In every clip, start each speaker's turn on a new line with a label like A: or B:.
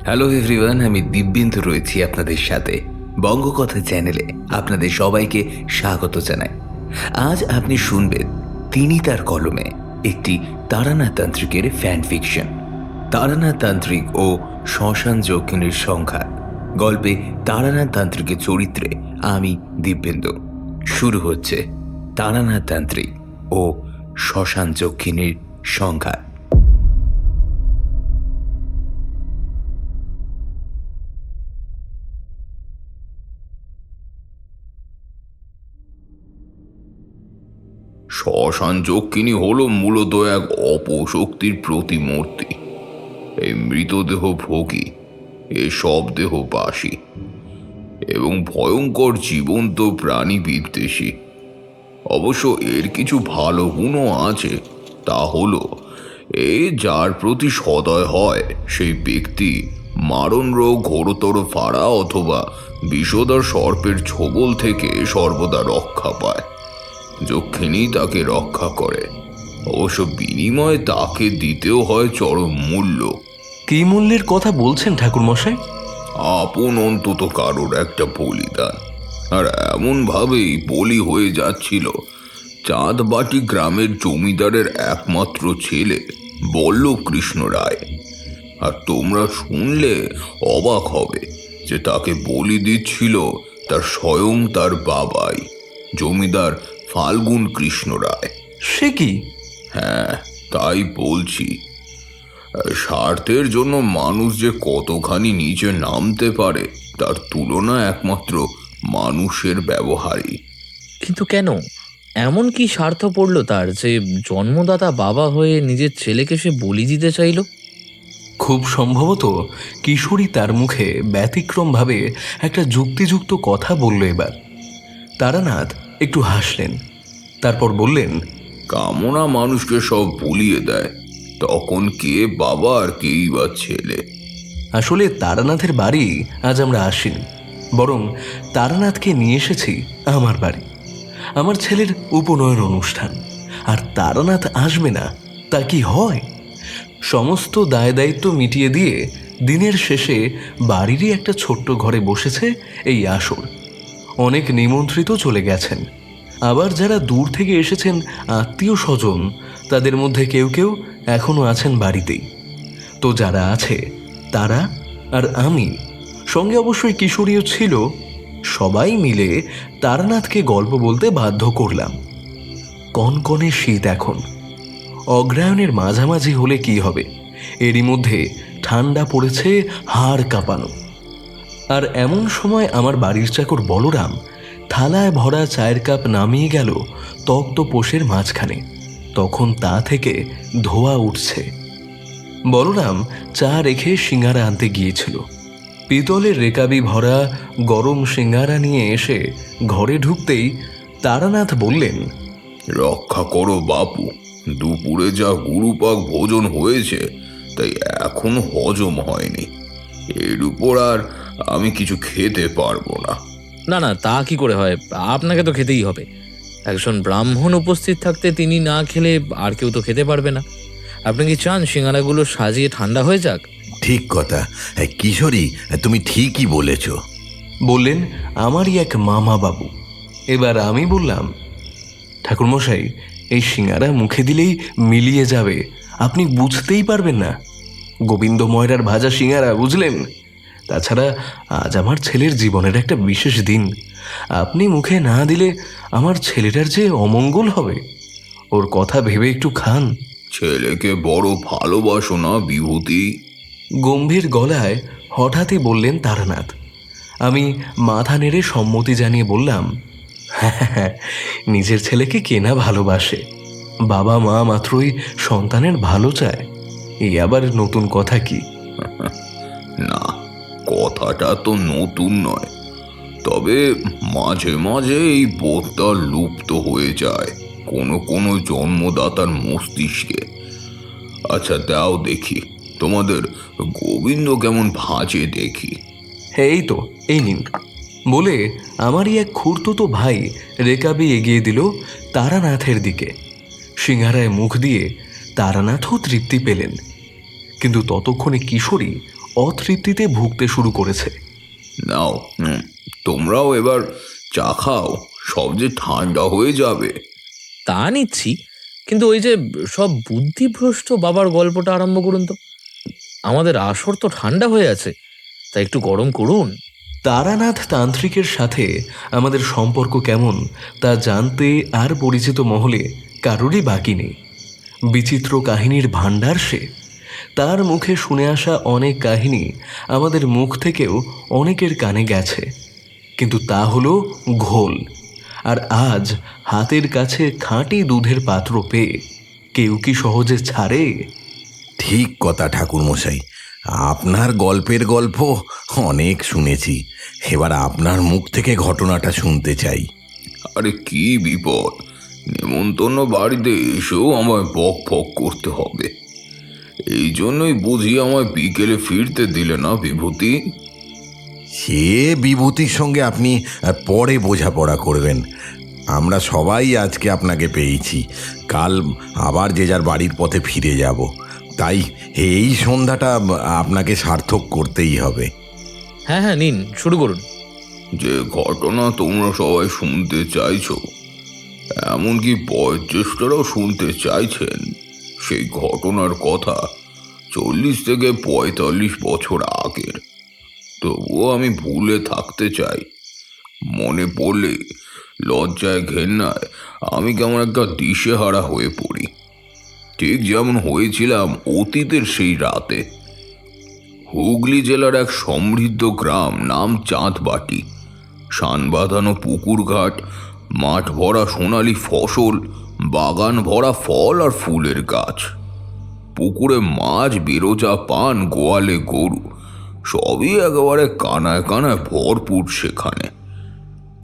A: Hello everyone, আমি দিব্যেন্দু রয়েছি আপনাদের সাথে বঙ্গকথা চ্যানেলে। আপনাদের সবাইকে স্বাগত জানাই। আজ আপনি শুনবেন তিনি তার কলমে, একটি তারানাথ তান্ত্রিকের ফ্যান ফিকশন, তারানাথ তান্ত্রিক ও শ্মশান যক্ষিণীর সংঘাত। গল্পে তারানাথ তান্ত্রিকের চরিত্রে আমি দিব্যেন্দু। শুরু হচ্ছে তারানাথ তান্ত্রিক ও শ্মশান যক্ষিণীর সংঘাত।
B: শ্মশান যক্ষিণী হল মূলত এক অপশক্তির প্রতিমূর্তি। এই মৃতদেহ ভোগী, এ সব দেহবাসী এবং ভয়ঙ্কর জীবন্ত প্রাণী বিদ্বেষী। অবশ্য এর কিছু ভালো গুণও আছে। তা হলো যার প্রতি সদয় হয় সেই ব্যক্তি মারণ রোগ, ঘোরতর ফাড়া অথবা বিষধর সর্পের ছোবল থেকে সর্বদা রক্ষা পায়। যক্ষিণী তাকে রক্ষা করে, অবশ্য বিনিময়ে তাকে দিতেও হয় চরম মূল্য।
C: কি মূল্যের কথা বলছেন ঠাকুরমশাই?
B: আপন অন্তত কারোর একটা বলিদান। আর এমনভাবেই বলি হয়ে যাচ্ছিল চাঁদবাটি গ্রামের জমিদারের একমাত্র ছেলে বল্লভ কৃষ্ণ রায়। আর তোমরা শুনলে অবাক হবে যে তাকে বলি দিচ্ছিল স্বয়ং তার বাবাই, জমিদার ফাল্গুন কৃষ্ণ রায়।
C: সে কি?
B: হ্যাঁ, তাই বলছি। স্বার্থের জন্য মানুষ যে কতখানি নিচে নামতে পারে তার তুলনা একমাত্র মানুষের ব্যবহারই।
D: কিন্তু কেন? এমন কি স্বার্থ পড়ল তার যে জন্মদাতা বাবা হয়ে নিজের ছেলেকে সে বলি দিতে চাইল?
C: খুব সম্ভবত কিশোরী তার মুখে ব্যতিক্রমভাবে একটা যুক্তিযুক্ত কথা বলল। এবার তারানাথ একটু হাসলেন, তারপর বললেন,
B: কামনা মানুষকে সব ভুলিয়ে দেয়, তখন কে বাবা আর কেই বা ছেলে।
C: আসলে তারানাথের বাড়ি আজ আমরা আসিনি, বরং তারানাথকে নিয়ে এসেছি আমার বাড়ি। আমার ছেলের উপনয়ন অনুষ্ঠান, আর তারানাথ আসবে না তা কি হয়? সমস্ত দায় দায়িত্ব মিটিয়ে দিয়ে দিনের শেষে বাড়িরই একটা ছোট্ট ঘরে বসেছে এই আসর। অনেক নিমন্ত্রিত চলে গেছেন, আবার যারা দূর থেকে এসেছেন আত্মীয় স্বজন, তাদের মধ্যে কেউ কেউ এখনও আছেন বাড়িতেই। তো যারা আছে তারা আর আমি, সঙ্গে অবশ্যই কিশোরীও ছিল, সবাই মিলে তারানাথকে গল্প বলতে বাধ্য করলাম। কনকনে শীত এখন, অগ্রায়ণের মাঝামাঝি হলে কি হবে, এরই মধ্যে ঠান্ডা পড়েছে হাড় কাঁপানো। আর এমন সময় আমার বাড়ির চাকর বলরাম থালায় ভরা চায়ের কাপ নামিয়ে গেল তক্তপোষের মাঝখানে। তখন তা থেকে ধোঁয়া উঠছে। বলরাম চা রেখে সিঙ্গারা আনতে গিয়েছিল। পিতলের রেকাবি ভরা গরম সিঙ্গারা নিয়ে এসে ঘরে ঢুকতেই তারানাথ বললেন,
B: রক্ষা করো বাপু, দুপুরে যা গুরুপাক ভোজন হয়েছে তাই এখন হজম হয়নি। এর উপর আর আমি কিছু খেতে পারবো না।
D: না না, তা কি করে হয়? আপনাকে তো খেতেই হবে। একজন ব্রাহ্মণ উপস্থিত থাকতে তিনি না খেলে আর কেউ তো খেতে পারবে না। আপনি কি চান সিঙ্গারাগুলো সাজিয়ে ঠান্ডা হয়ে যাক?
E: ঠিক কথা কিশোরী, তুমি ঠিকই বলেছ,
C: বললেন আমারই এক মামা বাবু। এবার আমি বললাম, ঠাকুরমশাই, এই সিঙ্গারা মুখে দিলেই মিলিয়ে যাবে, আপনি বুঝতেই পারবেন না। গোবিন্দ ময়রার ভাজা সিঙ্গারা, বুঝলেন? তাছাড়া আজ আমার ছেলের জীবনের একটা বিশেষ দিন, আপনি মুখে না দিলে আমার ছেলেটার যে অমঙ্গল হবে। ওর কথা ভেবে একটু খান।
B: ছেলেকে বড় ভালোবাসো না বিভূতি?
C: গম্ভীর গলায় হঠাৎই বললেন তারানাথ। আমি মাথা নেড়ে সম্মতি জানিয়ে বললাম, হ্যাঁ, নিজের ছেলেকে কে না ভালোবাসে? বাবা মা মাত্রই সন্তানের ভালো চায়, এই আবার নতুন কথা কি?
B: না, কথাটা তো নতুন নয়, তবে মাঝে মাঝে এই বোধটা লুপ্ত হয়ে যায় কোনো কোনো জন্মদাতার মস্তিষ্কে। আচ্ছা দাও দেখি, তোমাদের গোবিন্দ কেমন ভাজে দেখি।
C: এই তো, এই নিন, বলে আমারই এক খুড়তুতো ভাই রেকাবি এগিয়ে দিল তারানাথের দিকে। সিঙ্গারায় মুখ দিয়ে তারানাথও তৃপ্তি পেলেন, কিন্তু ততক্ষণে কিশোরী অতৃপ্তিতে ভুগতে শুরু করেছে।
B: নাও, তোমরাও এবার চা খাও, সব যে ঠান্ডা হয়ে যাবে।
D: তা নিচ্ছি, কিন্তু ওই যে সব বুদ্ধিভ্রষ্ট বাবার গল্পটা আরম্ভ করুন তো। আমাদের আসর তো ঠান্ডা হয়ে আছে, তা একটু গরম করুন।
C: তারানাথ তান্ত্রিকের সাথে আমাদের সম্পর্ক কেমন তা জানতে আর পরিচিত মহলে কারোরই বাকি নেই। বিচিত্র কাহিনীর ভাণ্ডার সে। তার মুখে শুনে আসা অনেক কাহিনী আমাদের মুখ থেকেও অনেকের কানে গেছে, কিন্তু তা হলো ঘোল। আর আজ হাতের কাছে খাঁটি দুধের পাত্র পেয়ে কেউ কি সহজে ছাড়ে?
E: ঠিক কথা ঠাকুরমশাই, আপনার গল্পের গল্প অনেক শুনেছি, এবার আপনার মুখ থেকে ঘটনাটা শুনতে চাই।
B: আরে কি বিপদ, নেমন্তন্ন বাড়িতে এসেও আমায় বক বক করতে হবে। এই জন্যই বুঝি আমায় বিকেলে ফিরতে দিলে না বিভূতি।
E: সে বিভূতির সঙ্গে আপনি পরে বোঝাপড়া করবেন। আমরা সবাই আজকে আপনাকে পেয়েছি, কাল আবার যে যার বাড়ির পথে ফিরে যাব, তাই এই সন্ধ্যাটা আপনাকে সার্থক করতেই হবে।
D: হ্যাঁ হ্যাঁ, নিন, শুরু করুন।
B: যে ঘটনা তোমরা সবাই শুনতে চাইছো, এমনকি বয়োজ্যেষ্ঠরাও শুনতে চাইছেন, সেই ঘটনার কথা 40 থেকে 45 বছর আগের। তবুও আমি ভুলে থাকতে চাই। মনে পড়লে লজ্জায় ঘেন্নায় আমি কেমন একটা দিশেহারা হয়ে পড়ি, ঠিক যেমন হয়েছিলাম অতীতের সেই রাতে। হুগলি জেলার এক সমৃদ্ধ গ্রাম, নাম চাঁদবাটি। শান বাঁধানো পুকুর ঘাট, মাঠ ভরা সোনালি ফসল, বাগান ভরা ফল আর ফুলের গাছ। পুকুরে মাছ, বেরোজা পান, গোয়ালে গরু, সবই একেবারে কানায় কানায় ভরপুর সেখানে।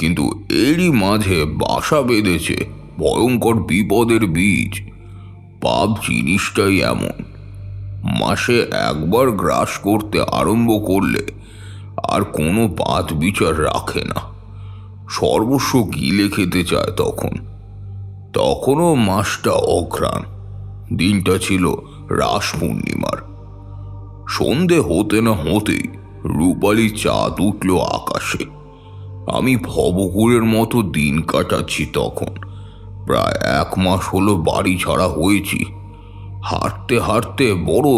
B: কিন্তু এরই মাঝে বাসা বেঁধেছে ভয়ঙ্কর বিপদের বীজ। পাপ জিনিসটাই এমন, মাসে একবার গ্রাস করতে আরম্ভ করলে আর কোনো পাত বিচার রাখে না। সর্বস্ব গিলে খেতে চায় তখনও মাসটা অঘ্রাণ। দিনটা ছিল রাস পূর্ণিমার। সন্ধে হতে না হতেই রূপালি চাঁদ উঠল আকাশে। আমি ভবঘুরের মতো দিন কাটাচ্ছি তখন। প্রায় 1 মাস হলো বাড়ি ছাড়া হয়েছি। হাঁটতে হাঁটতে বড়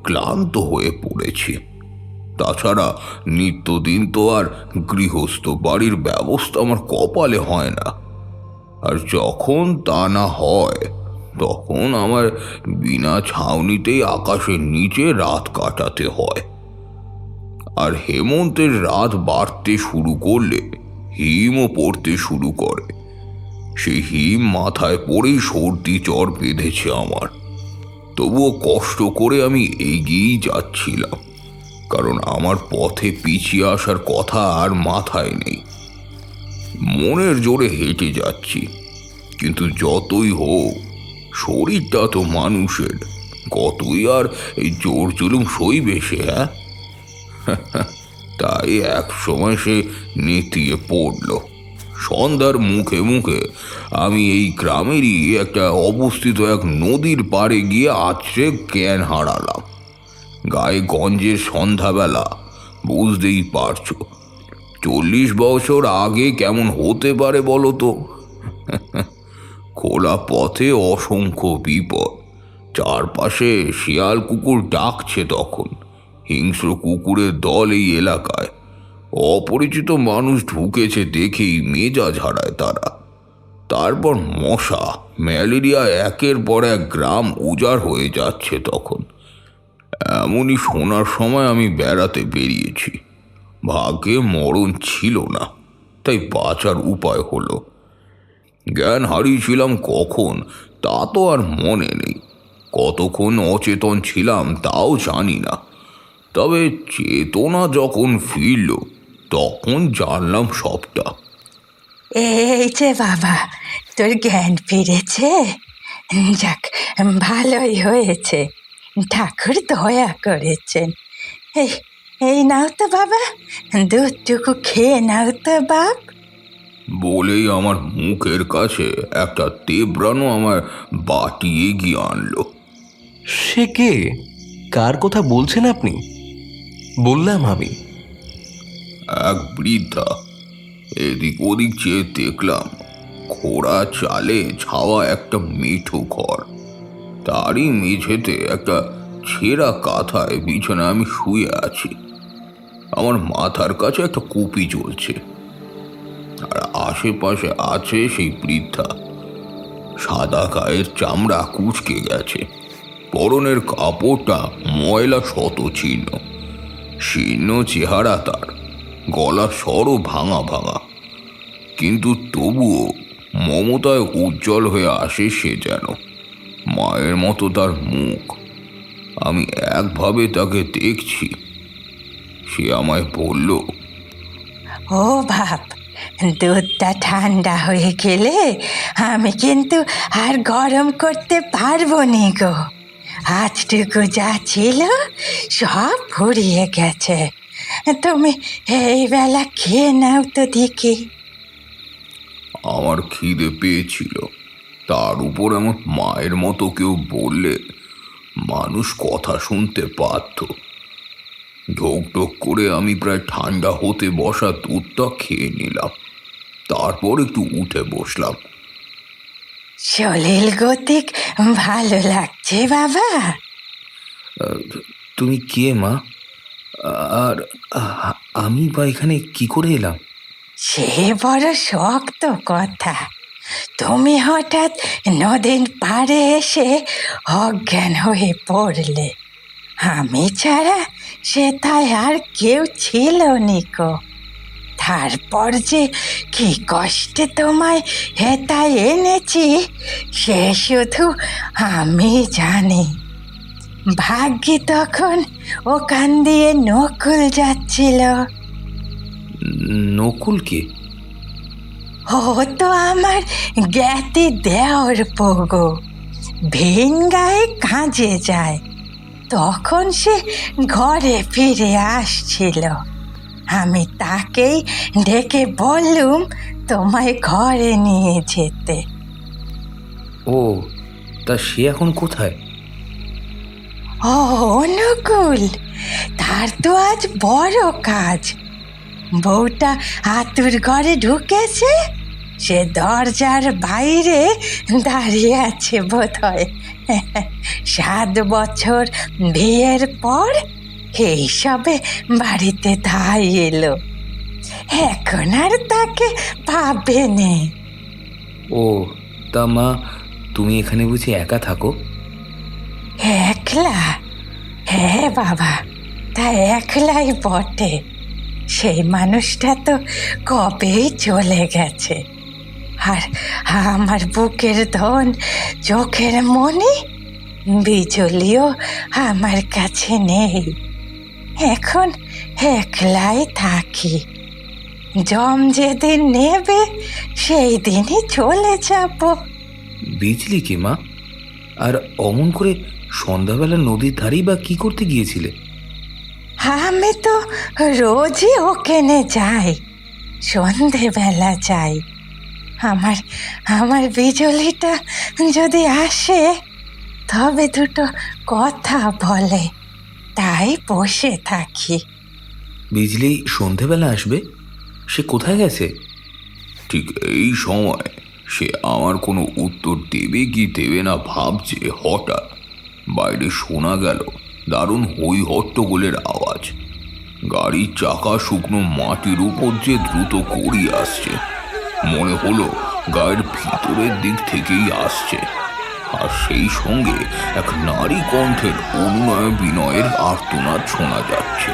B: ক্লান্ত হয়ে পড়েছি। তাছাড়া নিত্যদিন তো আর গৃহস্থ বাড়ির ব্যবস্থা আমার কপালে হয় না। আর যখন তা না হয়, তখন আমার বিনা ছাউনিতেই আকাশের নিচে রাত কাটাতে হয়। আর হেমন্তের রাত বাড়তে শুরু করলে হিমও পড়তে শুরু করে। সেই হিম মাথায় পড়েই সর্দি জ্বর বেঁধেছে আমার। তবুও কষ্ট করে আমি এগিয়েই যাচ্ছিলাম, কারণ আমার পথে পিছিয়ে আসার কথা আর মাথায় নেই। মনের জোরে হেঁটে যাচ্ছি, কিন্তু যতই হোক শরীরটা তো মানুষের, কতই আর এই জোর জুলুম সইবে সে, হ্যাঁ? তাই এক সময় সে নেতিয়ে পড়ল। সন্ধ্যার মুখে মুখে আমি এই গ্রামেরই একটা অবস্থিত এক নদীর পাড়ে গিয়ে আছড়ে জ্ঞান হারালাম। গায়ে গঞ্জের সন্ধ্যাবেলা, বুঝতেই পারছো 40 বছর আগে কেমন হতে পারে বলো তো। খোলা পথে অসংখ্য বিপদ, চারপাশে শিয়াল কুকুর ডাকছে তখন। হিংস্র কুকুরের দল এই এলাকায়। অপরিচিত মানুষ ঢুকেছে দেখেই মেজাজ হারায় তারা। তারপর মশা, ম্যালেরিয়া, একের পর এক গ্রাম উজাড় হয়ে যাচ্ছে তখন। এমনই শোনার সময় আমি বেড়াতে বেরিয়েছি। ভাগ্যে মরণ ছিল না, তাই বাঁচার উপায় হলো। জ্ঞান হারিয়েছিলাম কখন তা তো আর মনে নেই। কতক্ষণ অচেতন ছিলাম তাও জানি না। তবে চেতনা যখন ফিরল, তখন জানলাম সবটা।
F: এই যে বাবা, তোর জ্ঞান ফিরেছে? যাক, ভালোই হয়েছে। ঠাকুর দয়া করেছেন। এই এই নাও তো বাবা, দুধটুকু খেয়ে নাও তো বাপ।
B: বলেই আমার মুখের কাছে একটা তেবড়ানো আমার বাটি এগিয়ে আনলো।
C: সে কে? কার কথা বলছেন আপনি? বললাম আমি।
B: এক বৃদ্ধা। এদিক ওদিক চেয়ে দেখলাম খোড়া চালে ছাওয়া একটা মিঠু ঘর। তারই মেঝেতে একটা ছেঁড়া কাঁথায় বিছানায় আমি শুয়ে আছি। আমার মাথার কাছে একটা কুপি জ্বলছে, আর আশেপাশে আছে সেই বৃদ্ধা। সাদা গায়ের চামড়া কুঁচকে গেছে, পরনের কাপড়টা ময়লা শত ছিন্ন, শীর্ণ চেহারা তার, গলা স্বরও ভাঙা ভাঙা, কিন্তু তবুও মমতায় উজ্জ্বল হয়ে আসে সে যেন। মায়ের মতো তার মুখ। আমি একভাবে তাকে দেখছি। সে আমায় বলল,
F: ও বাপ, দুধটা ঠান্ডা হয়ে গেলে আমি কিন্তু আর গরম করতে পারবো নি গো। আজটুকু যা ছিল সব ফুরিয়ে গেছে। তুমি এই বেলা খেয়ে নাও তো দেখি।
B: আমার খিদে পেয়েছিল, তার উপর আমার মায়ের মতো কেউ বললে মানুষ কথা শুনতে বাধ্য। ঢোক ঢোক করে আমি প্রায় ঠান্ডা হতে বসা দুধটা খেয়ে নিলাম, তারপর একটু উঠে বসলাম।
F: শরীর গতিক ভালো লাগছে বাবা?
A: তুমি কে মা? আর আমি বা এখানে কি করে এলাম?
F: সে বড় শক্ত কথা। তুমি হঠাৎ নদীর পাড়ে এসে অজ্ঞান হয়ে পড়লে। আমি ছাড়া সেটায় আর কেউ ছিল নিকো। তারপর যে কি কষ্টে তোমায় হেতায় এনেছি সে শুধু আমি জানি। ভাগ্যে তখন ওখান দিয়ে নকুল যাচ্ছিল।
A: নকুলকে?
F: ও তো আমার জ্ঞাতি দেওর পোগো, ভিন গায়ে কাজে যায়। তখন সে ঘরে ফিরে আসছিল। আমি তাকেই ডেকে বললুম তোমায় ঘরে নিয়ে যেতে।
A: ও, তা সে এখন কোথায়?
F: ও অনুকূল, তার তো আজ বড় কাজ। বউটা আতুর ঘরে ঢুকেছে, সে দরজার বাইরে দাঁড়িয়ে আছে বোধহয়। 7 বছর বিয়ের পর এই সবে বাড়িতে ধাই এলো। এখন আর তাকে পাবে নে।
A: ও, তা মা, তুমি এখানে বুঝি একা থাকো?
F: একলা? হ্যাঁ বাবা, তা একলাই বটে। সেই মানুষটা তো কবেই চলে গেছে। আর আমার বুকের ধন, চোখের মনি, বিজলিও আমার কাছে নেই। এখন একলাই থাকি। জম যেদিন নেবে সেই দিনই চলে যাব।
A: বিজলি কি মা? আর অমন করে সন্ধ্যাবেলা নদীর ধারেই বা কি করতে গিয়েছিলে?
F: আমি তো রোজই ওখানে যাই, সন্ধেবেলা যাই। আমার বিজলিটা যদি আসে তবে দুটো কথা বলে, তাই বসে থাকি।
A: বিজলি সন্ধেবেলা আসবে? সে কোথায় গেছে?
B: ঠিক এই সময় সে আমার কোনো উত্তর দেবে কি দেবে না ভাবছে, হঠাৎ বাইরে শোনা গেল দারুণ হই হট্টগোলের আওয়াজ। গাড়ির চাকা শুকনো মাটির উপর যে দ্রুত গড়িয়ে আসছে। মনে হলো গায়ের ভিতরের দিক থেকেই আসছে। আর সেই সঙ্গে এক নারী কণ্ঠের অনুনয় বিনয়ের আর্তনাদ শোনা যাচ্ছে।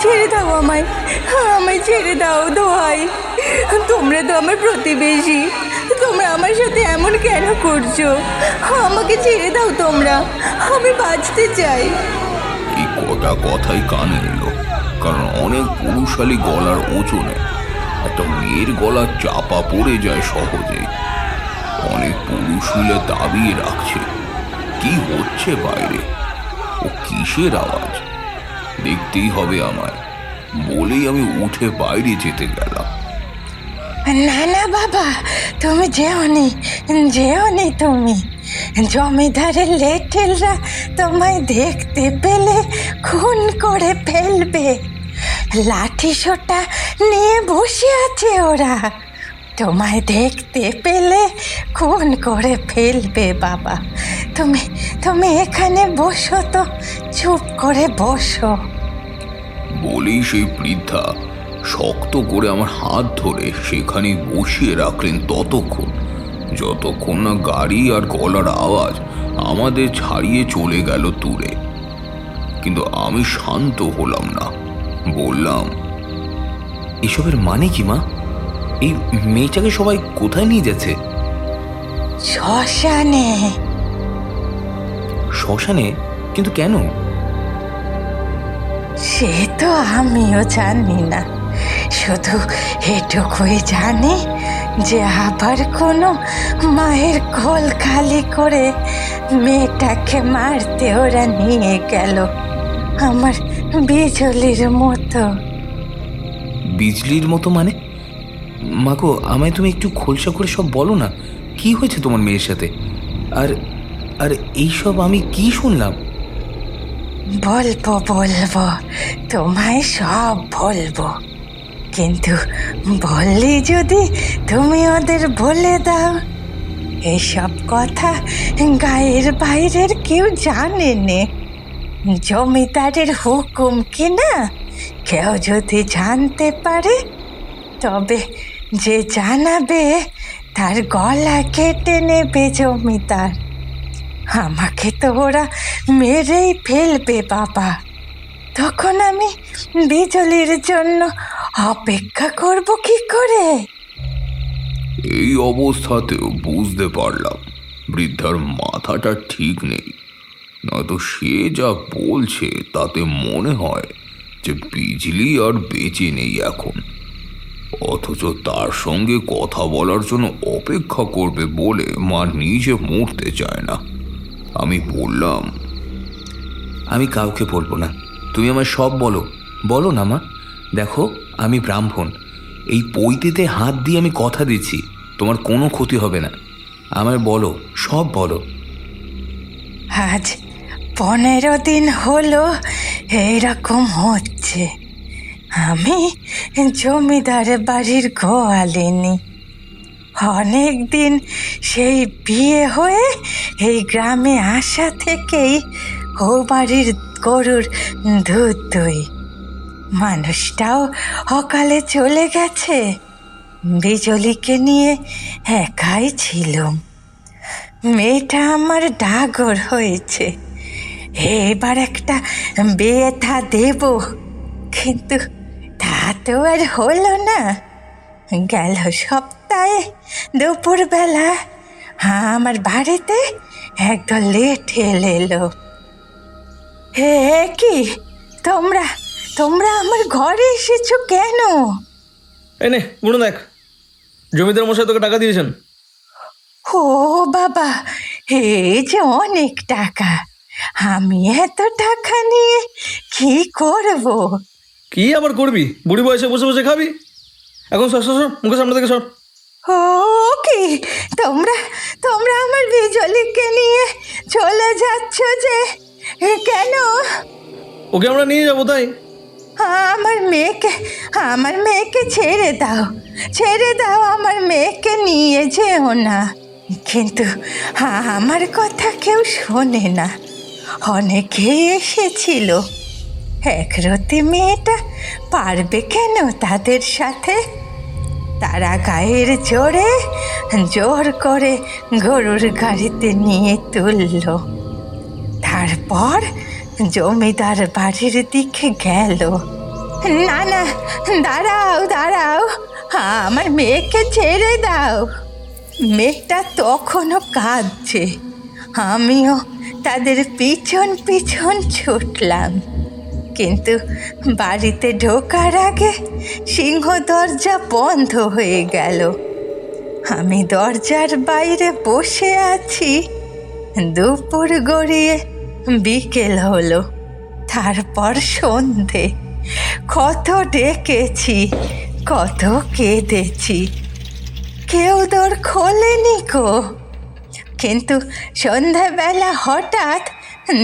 F: ছেড়ে দাও আমায়, আমায় ছেড়ে দাও দোহাই। তোমরা তো আমার প্রতিবেশী, তোমরা আমার সাথে এমন কেন করছো? আমাকে ছেড়ে দাও তোমরা, আমি বাঁচতে চাই।
B: এই কটা কথাই কানে এলো, কারণ অনেক পুরুষালী গলার ওজনে একটা মেয়ের গলা চাপা পড়ে যায় সহজেই। অনেক পুরুষ মিলে দাবিয়ে রাখছে কি হচ্ছে বাইরে, ও কিসের আওয়াজ। দেখতেই হবে আমায় বলেই আমি উঠে বাইরে যেতে গেলাম।
F: না না বাবা, তুমি যেওনি, যেওনি তুমি। জমিদারের লেটেলরা তোমায় দেখতে পেলে খুন করে ফেলবে। লাঠি সোটা নিয়ে বসে আছে ওরা, তোমায় দেখতে পেলে খুন করে ফেলবে। বাবা, তুমি তুমি এখানে বসো তো, চুপ করে বসো।
B: বলেই সেই বৃদ্ধা শক্ত করে আমার হাত ধরে সেখানে বসিয়ে রাখলেন ততক্ষণ, যতক্ষণ না গাড়ি আর গলার আওয়াজ আমাদের ছাড়িয়ে চলে গেল দূরে। কিন্তু আমি শান্ত হলাম না, বললাম,
A: এসবের মানে কি মা? এই মেয়েটাকে সবাই কোথায় নিয়ে যাচ্ছে?
F: শ্মশানে।
A: শ্মশানে? কিন্তু কেন?
F: সে তো আমিও জানি না, শুধু এটুকুই জানি যে আবার কোনো মায়ের কোল খালি করে মেয়েটাকে মারতে ওরা নিয়ে গেল, আমার বিজলির মতো।
A: বিজলির মতো মানে? মাগো, আমায় তুমি একটু খোলসা করে সব বলো না, কি হয়েছে তোমার মেয়ের সাথে? আর আর এইসব আমি কি শুনলাম?
F: বলবো বলবো, তোমায় সব বলবো, কিন্তু বললি যদি তুমি ওদের বলে দাও। এইসব কথা গায়ের বাইরের কেউ জানে নে, জমিদারের হুকুম কিনা কেউ যদি জানতে পারে, তবে যে জানাবে তার গলা কেটে নেবে জমিদার। আমাকে তো ওরা মেরেই ফেলবে বাবা, তখন আমি বিজলির জন্য অপেক্ষা করব কি করে?
B: এই অবস্থাতেও বুঝতে পারলাম বৃদ্ধার মাথাটা ঠিক নেই। নয়তো সে যা বলছে তাতে মনে হয় যে বিজলি আর বেঁচে নেই এখন, অথচ তার সঙ্গে কথা বলার জন্য অপেক্ষা করবে বলে মা নিজে মরতে চায় না। আমি বললাম,
A: আমি কাউকে বলবো না, তুমি আমায় সব বলো। বলো না মা, দেখো আমি ব্রাহ্মণ, এই পৈতেতে হাত দিয়ে আমি কথা দিচ্ছি তোমার কোনো ক্ষতি হবে না। আমায় বলো, সব বলো।
F: আজ 15 দিন হলো এইরকম হচ্ছে। আমি জমিদার বাড়ির গোয়ালিনি। অনেক দিন সেই বিয়ে হয়ে এই গ্রামে আসা থেকেই ও বাড়ির গরুর দুধ দই। মানুষটাও অকালে চলে গেছে, বিজলিকে নিয়ে একাই ছিলাম। মেয়েটা আমার ডাগর হয়েছে, এবার একটা বিয়ে থা দেব, কিন্তু তা তো আর হলো না। গেল সপ্তাহে দুপুরবেলা আমার বাড়িতে একদল লেঠেল এলো। হে কি, তোমরা তোমরা আমার ঘরে এসেছো কেন?
G: এনে গুনো দেখ, জমিদার মশাই তোকে টাকা দিয়েছেন।
F: ও বাবা, এই যে অনেক টাকা, আমি এত টাকা নিয়ে কি করব?
G: কি আবার করবি? বুড়ি বয়সে বসে বসে খাবি? এখন সর সর সর, মুখের সামনে থেকে সর।
F: ও কি, তোমরা তোমরা আমার বিজলিকে নিয়ে চলে যাচ্ছ যে কেন?
G: ওকে আমরা নিয়ে যাবো তাই।
F: আমার মেয়েকে ছেড়ে দাও, ছেড়ে দাও, আমার মেয়েকে নিয়ে যেও না। কিন্তু আমার কথা কেউ শোনে না। অনেকেই এসেছিল, একরতি মেয়েটা পারবে কেন তাদের সাথে? তারা গায়ের জোরে জোর করে গরুর গাড়িতে নিয়ে তুলল, তারপর জমিদার বাড়ির দিকে গেল। না না, দাঁড়াও দাঁড়াও, আমার মেয়েকে ছেড়ে দাও। মেয়েটা তখনও কাঁদছে, আমিও তাদের পিছন পিছন ছুটলাম, কিন্তু বাড়িতে ঢোকার আগে সিংহ দরজা বন্ধ হয়ে গেল। আমি দরজার বাইরে বসে আছি। দুপুর গড়িয়ে বিকেল হলো, তারপর সন্ধে। কত ডেকেছি, কত কেঁদেছি, কেউ দর খোলেনি গো। কিন্তু সন্ধ্যাবেলা হঠাৎ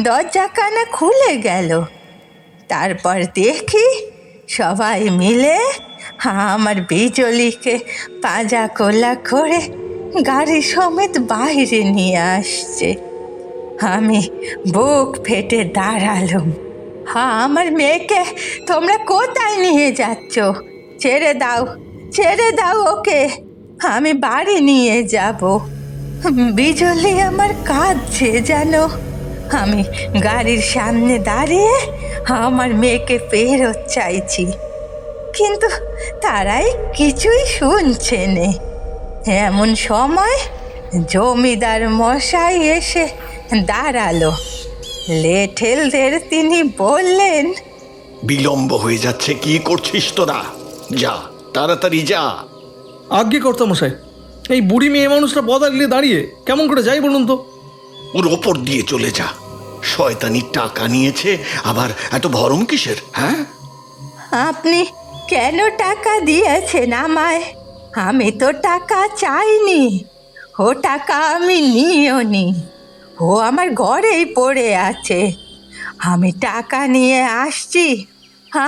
F: দরজাখানা খুলে গেল। তারপর দেখি সবাই মিলে আমার বিজলিকে পাজা কোলা করে গাড়ি সমেত বাইরে নিয়ে আসছে। আমি বুক ফেটে দাঁড়ালুম। আমার মেয়েকে তোমরা কোথায় নিয়ে যাচ্ছ? ছেড়ে দাও, ছেড়ে দাও ওকে, আমি বাড়ি নিয়ে যাব। বিজলি আমার কাঁদছে জানো। আমি গাড়ির সামনে দাঁড়িয়ে আমার মেয়েকে ফেরত চাইছি, কিন্তু তারাই কিছুই শুনছে নে। এমন সময় জমিদার মশাই এসে দাঁড়ালো। লেঠেলদের তিনি বললেন,
H: বিলম্ব হয়ে যাচ্ছে, কি করছিস তোরা? যা, তাড়াতাড়ি যা।
G: আজ্ঞে কর্তামশাই, এই বুড়ি মেয়ে মানুষটা পথ আগলে দাঁড়িয়ে কেমন করে যাই বলুন তো?
H: ওর ওপর দিয়ে চলে যা। শয়তানি টাকা নিয়েছে, আবার এত ভরম কিসের? হ্যাঁ,
F: আপনি কেন টাকা দিয়েছেন আমায়? আমি তো টাকা চাইনি, ও টাকা আমি নিইওনি। ও আমার ঘরেই পড়ে আছে। আমি টাকা নিয়ে আসছি,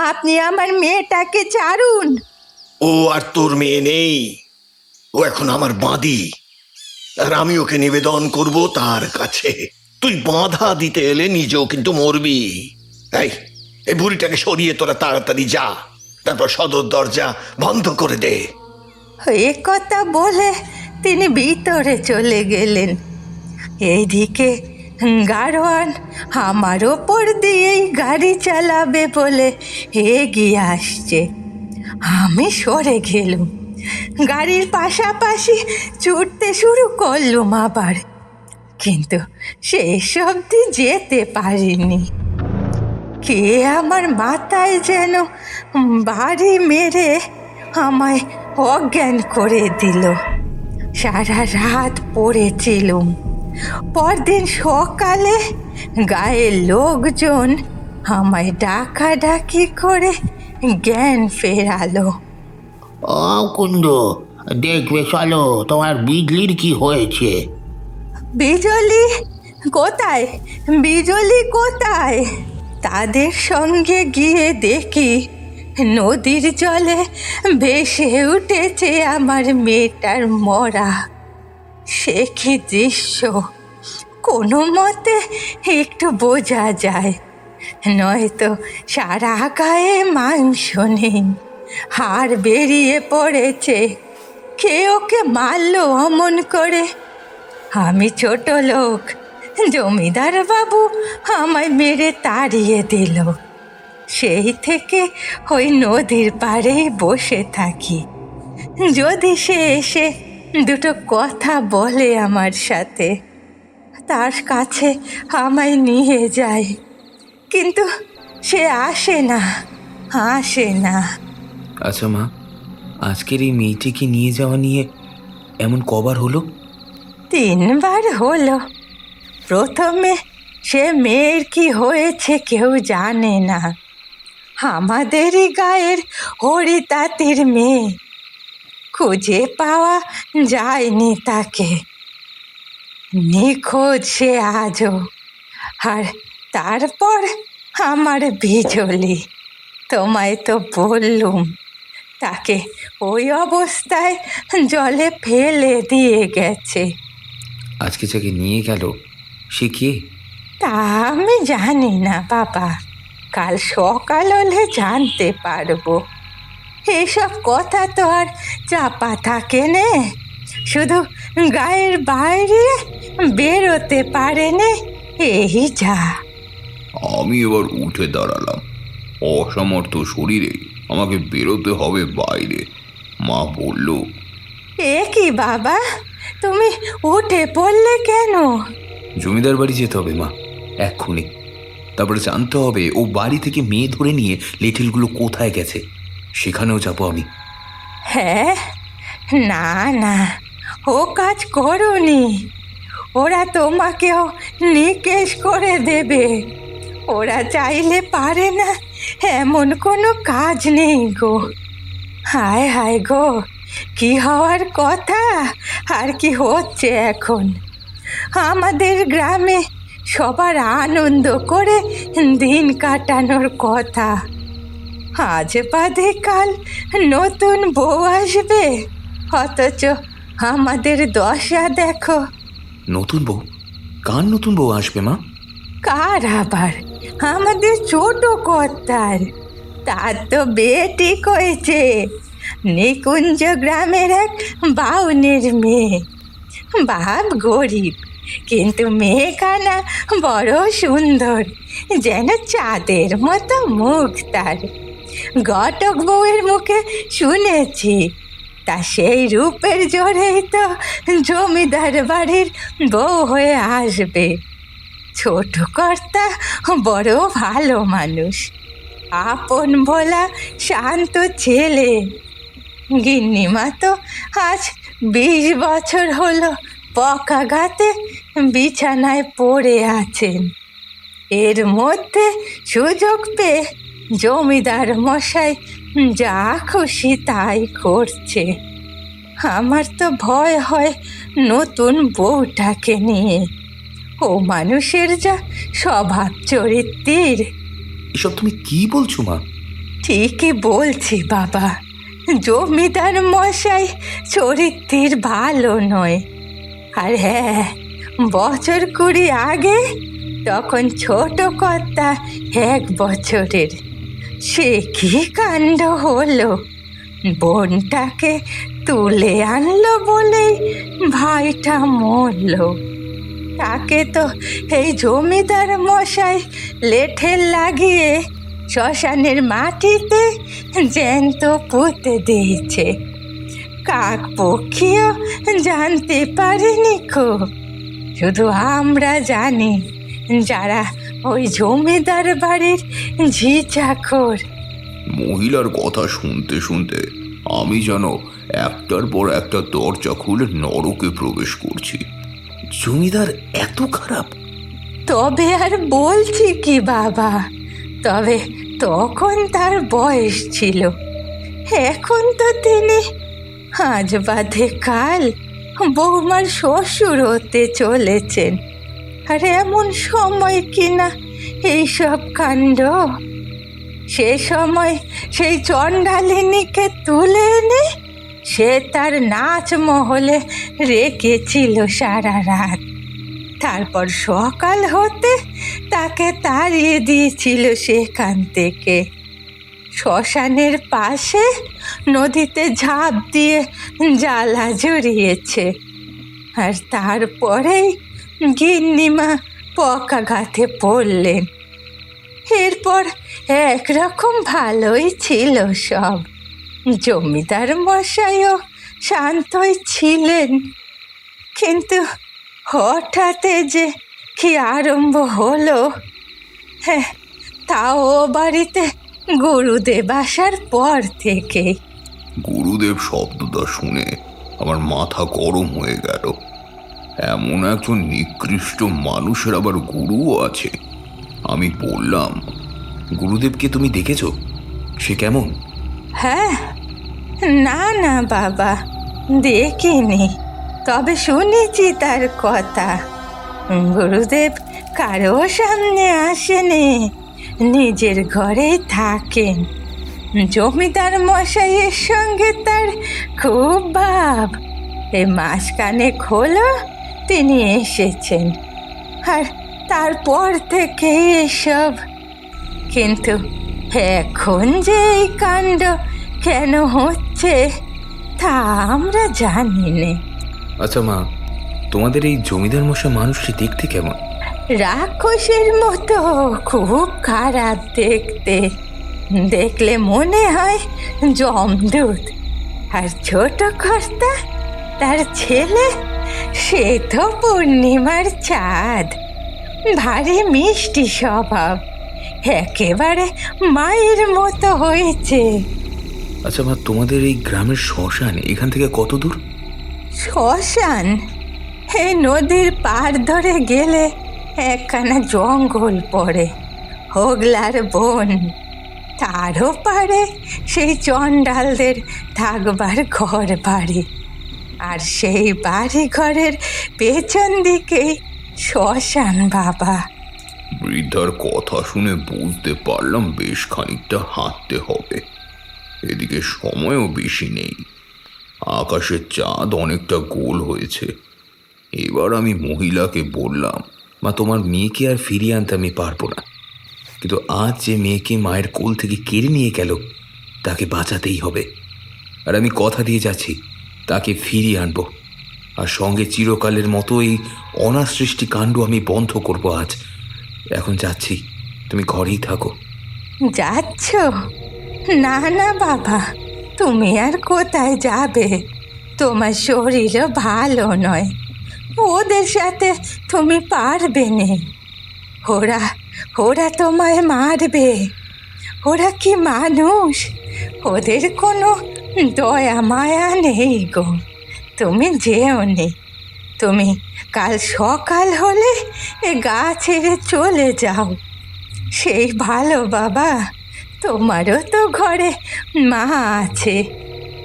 F: আপনি আমার মেয়েটাকে ছাড়ুন।
H: ও আর তোর মেয়ে নেই, ও এখন আমার বাঁধি, আর আমি ওকে নিবেদন করব তার কাছে। তুই বাঁধা দিতে এলে নিজেও কিন্তু মরবি। এই বুড়িটাকে সরিয়ে তোরা তাড়াতাড়ি যা, তারপর সদর দরজা বন্ধ করে দে।
F: এ কথা বলে তিনি ভিতরে চলে গেলেন। এইদিকে গাড়োয়ান আমার ওপর দিয়েই গাড়ি চালাবে বলে এগিয়ে আসছে। আমি সরে গেলুম, গাড়ির পাশাপাশি ছুটতে শুরু করলুম আবার, কিন্তু শেষ অবধি যেতে পারিনি। কে আমার মাথায় যেন বাড়ি মেরে আমায় অজ্ঞান করে দিল। সারা রাত পড়েছিলুম। পরদিন সকালে গায়ের লোকজন আমায় ডাকাডাকি করে জ্ঞান ফেরালো।
I: ও কুন্দ, দেখবে চলো তোমার বিজলির কি হয়েছে।
F: বিজলি কোথায়? বিজলি কোথায়? তাদের সঙ্গে গিয়ে দেখি নদীর জলে ভেসে উঠেছে আমার মেয়েটার মরা। সে কি দৃশ্য কোনো মতে একটু বোঝা যায়, নয়তো সারা গায়ে মাংস নেই, হাড় বেরিয়ে পড়েছে। কে ওকে মারলো অমন করে? আমি ছোট লোক, জমিদার বাবু আমায় মেরে তাড়িয়ে দিল। সেই থেকে ওই নদীর পাড়েই বসে থাকি। যদি সে এসে দুটো কথা বলে আমার সাথে, তার কাছে আমায় নিয়ে যায়, কিন্তু সে আসে না, আসে না।
A: আচ্ছা মা, আজকের এই মেয়েটিকে নিয়ে যাওয়া নিয়ে এমন কবার হলো?
F: 3 বার হলো। প্রথমে সে মেয়ের কি হয়েছে কেউ জানে না। আমাদেরই গায়ের হরিতাতির মেয়ে, খুঁজে পাওয়া যায়নি তাকে। নিখোঁজ সে আজও। আর তারপর আমার বিজলি, তোমায় তো বললুম, তাকে ওই অবস্থায় জলে ফেলে দিয়ে গেছে।
A: আজকে যাকে নিয়ে গেল সে কে?
F: তা আমি জানি না বাবা, কাল সকাল হলে জানতে পারবো। এসব কথা তো আর চাপা থাকে নে, শুধু গায়ের বাইরে বেরোতে পারে নে, এই যা।
B: আমি এবার উঠে দাঁড়ালাম। অসমর্থ শরীরে আমাকে বেরোতে হবে বাইরে। মা বলল,
F: এ কি বাবা, তুমি উঠে পড়লে কেন?
A: জমিদার বাড়ি যেতে হবে মা, এক্ষুনি। তারপরে জানতে হবে ও বাড়ি থেকে মেয়ে ধরে নিয়ে লেঠিলগুলো কোথায় গেছে, সেখানেও যাব আমি।
F: হ্যাঁ, না না, ও কাজ করোনি। ওরা তোমাকেও নিকেশ করে দেবে। ওরা চাইলে পারে না এমন কোনো কাজ নেই গো। হায় হায় গো, কি হওয়ার কথা আর কি হচ্ছে এখন। আমাদের গ্রামে সবার আনন্দ করে দিন কাটানোর কথা। আজ বাদে কাল নতুন বউ আসবে, অথচ আমাদের দশা দেখো।
A: নতুন বউ? কার নতুন বউ আসবে মা?
F: কার আবার? আমাদের ছোট কর্তার। তার তো বিয়ে ঠিক হয়েছে, নিকুঞ্জ গ্রামের এক বাউনের মেয়ে। বাপ গরিব, কিন্তু মেয়েখানা বড় সুন্দর, যেন চাঁদের মতো মুখ তার। ঘটক বউয়ের মুখে শুনেছি, তা সেই রূপের জোরেই তো জমিদার বাড়ির বউ হয়ে আসবে। ছোট কর্তা বড় ভালো মানুষ, আপন ভোলা শান্ত ছেলে। গিন্নিমা তো আজ 20 বছর হলো পকাঘাতে বিছানায় পড়ে আছেন। এর মধ্যে সুযোগ পেয়ে জমিদার মশাই যা খুশি তাই করছে। আমার তো ভয় হয় নতুন বউটাকে নিয়ে। ও মানুষের যা স্বভাব চরিত্রের।
A: এসব তুমি কি বলছো মা?
F: ঠিকই বলছি বাবা, জমিদার মশাই চরিত্রের ভালো নয়। আর হ্যাঁ, বছর 20 আগে তখন ছোট কর্তা 1 বছরের, সে কি কাণ্ড হলো। বোনটাকে তুলে আনলো বলেই ভাইটা মরল। তাকে তো এই জমিদার মশাই লেঠেল লাগিয়ে শ্মশানের মাটিতে জ্যান্ত পুঁতে দিয়েছে। কাক পক্ষীও জানতে পারেনি কো, শুধু আমরা জানি, যারা ওই জমিদার বাড়ির ঝি চাকর।
B: মহিলার কথা শুনতে শুনতে আমি যেন একটার পর একটা দরজা খুলে নরকে প্রবেশ করছি।
A: জমিদার এত খারাপ?
F: তবে আর বলছি কি বাবা, তবে তখন তার বয়স ছিল, এখন তো তিনি আজ বাদে কাল বৌমার শ্বশুর হতে চলেছেন। আর এমন সময় কিনা এইসব কাণ্ড। সে সময় সেই চণ্ডালিনীকে তুলে এনে সে তার নাচ মহলে রেখেছিল সারা রাত। তারপর সকাল হতে তাকে তাড়িয়ে দিয়েছিল সেখান থেকে। শ্মশানের পাশে নদীতে ঝাঁপ দিয়ে জ্বালা জড়িয়েছে। আর তারপরেই গিন্নিমা পকাঘাতে পড়লেন। এরপর একরকম ভালোই ছিল সব। জমিদার মশাইও শান্তই ছিলেন, কিন্তু হঠাৎ যে কি আরম্ভ হলো, হ্যাঁ, তাও ও বাড়িতে গুরুদেব আসার পর থেকে।
B: গুরুদেব শব্দটা শুনে আমার মাথা গরম হয়ে গেল। এমন একজন নিকৃষ্ট মানুষের আবার গুরুও আছে। আমি বললাম,
A: গুরুদেবকে তুমি দেখেছো? সে কেমন?
F: হ্যাঁ, না না বাবা, দেখিনি, তবে শুনেছি তার কথা। গুরুদেব কারো সামনে আসেনি, নিজের ঘরেই থাকেন। জমিদার মশাইয়ের সঙ্গে তার খুব ভাব। এই মাসখানেক হলো তিনি এসেছেন, আর তারপর থেকে এসব। কিন্তু এখন যে এই কাণ্ড কেন হচ্ছে তা আমরা জানি না।
A: আচ্ছা মা, তোমাদের এই জমিদার মশাই মানুষটি দেখতে কেমন?
F: রাক্ষসের মতো, খুব খারাপ দেখতে। দেখলে মনে হয় যমদূত। আর ছোট কর্তা, তার ছেলে, সে তো পূর্ণিমার চাঁদ। ভারী মিষ্টি স্বভাব, একেবারে মায়ের মতো হয়েছে।
A: আচ্ছা মা, তোমাদের এই গ্রামের শ্মশান এখান থেকে কত দূর?
F: শ্মশান এই নদীর পাড় ধরে গেলে একখানা জঙ্গল পড়ে, হোগলার বন। তারও পারে সেই চণ্ডালদের থাকবার ঘর বাড়ি। আর সেই বাড়ি ঘরের পেছন দিকেই শ্মশান বাবা।
B: বৃদ্ধার কথা শুনে বুঝতে পারলাম বেশ খানিকটা হাঁটতে হবে। এদিকে সময়ও বেশি নেই, আকাশের চাঁদ অনেকটা গোল হয়েছে। এবার আমি মহিলাকে বললাম,
A: মা, তোমার মেয়েকে আর ফিরিয়ে আনতে আমি পারবো না, কিন্তু আজ যে মেয়েকে মায়ের কোল থেকে কেড়ে নিয়ে গেল তাকে বাঁচাতেই হবে। আর আমি কথা দিয়ে যাচ্ছি, তাকে ফিরিয়ে আনবো, আর সঙ্গে চিরকালের মতো এই অনাসৃষ্টি কাণ্ড আমি বন্ধ করব আজ। এখন যাচ্ছি, তুমি ঘরেই থাকো।
F: যাচ্ছ? না না বাবা, তুমি আর কোথায় যাবে? তোমার শরীরও ভালো নয়, ওদের সাথে তুমি পারবে না। ওরা ওরা তোমায় মারবে। ওরা কি মানুষ? ওদের কোনো দয়া মায়া নেই গো। তুমি যেও নে, তুমি কাল সকাল হলে এ গা ছেড়ে চলে যাও। সেই ভালো বাবা, তোমারও তো ঘরে মা আছে,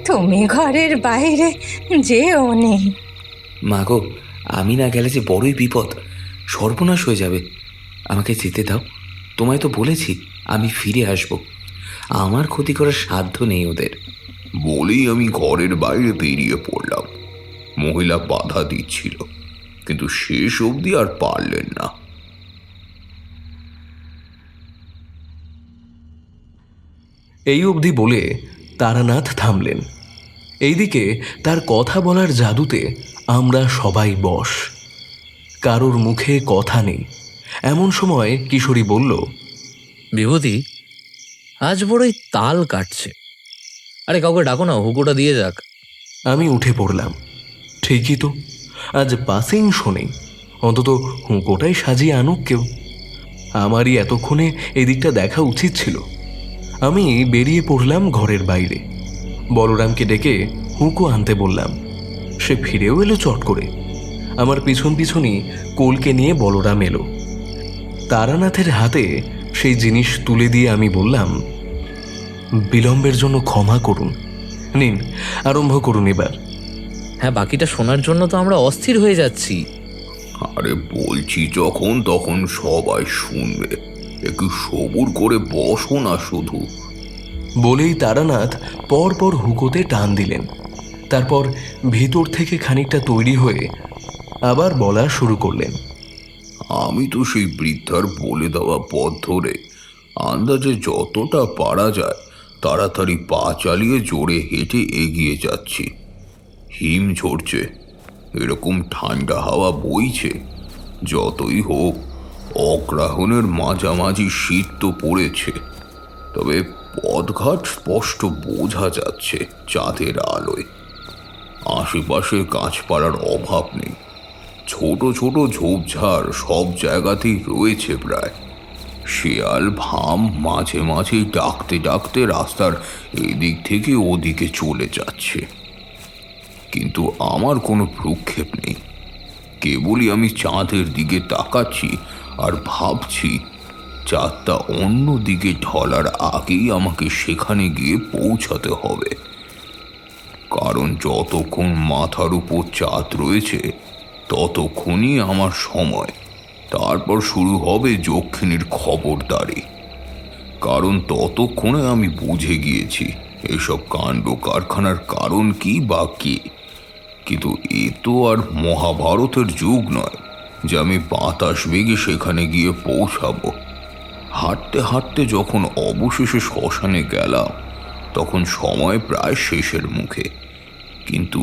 F: তুমি ঘরের বাইরে যেও নে।
A: মা গো, আমি না গেলে যে বড়ই বিপদ, সর্বনাশ হয়ে যাবে। আমাকে যেতে দাও। তোমায় তো বলেছি আমি ফিরে আসব, আমার ক্ষতি করার সাধ্য নেই ওদের।
B: বলেই আমি ঘরের বাইরে বেরিয়ে পড়লাম। মহিলা বাধা দিচ্ছিল, কিন্তু শেষ অবধি আর পারলেন না।
C: এই অবধি বলে তারানাথ থামলেন। এইদিকে তার কথা বলার জাদুতে আমরা সবাই বশ, কারোর মুখে কথা নেই। এমন সময় কিশোরী বলল,
D: বিভূতি, আজ বড়ই তাল কাটছে। আরে কাউকে ডাকো না, হুকুটা দিয়ে যাক।
C: আমি উঠে পড়লাম। ঠিকই তো, আজ পাসিং শোনেই, অন্তত হুঁকোটাই সাজিয়ে আনুক কেউ। আমারই এতক্ষণে এদিকটা দেখা উচিত ছিল। আমি বেরিয়ে পড়লাম ঘরের বাইরে। বলরামকে ডেকে হুঁকো আনতে বললাম। সে ফিরেও এলো চট করে। আমার পিছন পিছনই কোলকে নিয়ে বলরাম এলো। তারানাথের হাতে সেই জিনিস তুলে দিয়ে আমি বললাম, বিলম্বের জন্য ক্ষমা করুন, নিন আরম্ভ করুন এবার।
D: হ্যাঁ, বাকিটা শোনার জন্য তো আমরা অস্থির হয়ে যাচ্ছি।
B: আরে বলছি যখন তখন সবাই শুনবে, একটু সবুর করে বসো না শুধু।
C: বলেই তারানাথ পরপর হুকোতে টান দিলেন। তারপর ভিতর থেকে খানিকটা তৈরি হয়ে আবার বলা শুরু করলেন।
B: আমি তো সেই বৃদ্ধার বলে দেওয়া পথ ধরে আন্দাজে যতটা পারা যায় তাড়াতাড়ি পা চালিয়ে জোরে হেঁটে এগিয়ে যাচ্ছি। হিম ঝরছে, এরকম ঠান্ডা হাওয়া বইছে। যতই হোক অগ্রহায়ণের মাঝামাঝি শীত তো পড়েছে, তবে পথঘাট স্পষ্ট বোঝা যাচ্ছে চাঁদের আলোয়। আশেপাশে গাছপালার অভাব নেই, ছোট ছোট ঝোপঝাড় সব জায়গাতেই রয়েছে প্রায়। শেয়াল ভাম মাঝে মাঝেই ডাকতে ডাকতে রাস্তার এদিক থেকে ওদিকে চলে যাচ্ছে, কিন্তু আমার কোনো ভ্রুক্ষেপ নেই। কেবলই আমি চাঁদের দিকে তাকাচ্ছি আর ভাবছি চাঁদটা অন্য দিকে ঢলার আগেই আমাকে সেখানে গিয়ে পৌঁছাতে হবে, কারণ যতক্ষণ মাথার উপর চাঁদ রয়েছে ততক্ষণই আমার সময়। তারপর শুরু হবে যক্ষিণীর খবরদারি, কারণ ততক্ষণে আমি বুঝে গিয়েছি এসব কাণ্ড কারখানার কারণ কি বা কে। কিন্তু এ তো আর মহাভারতের যুগ নয় যে আমি বাতাস বেগে সেখানে গিয়ে পৌঁছাবো। হাঁটতে হাঁটতে যখন অবশেষে শ্মশানে গেলাম তখন সময় প্রায় শেষের মুখে। কিন্তু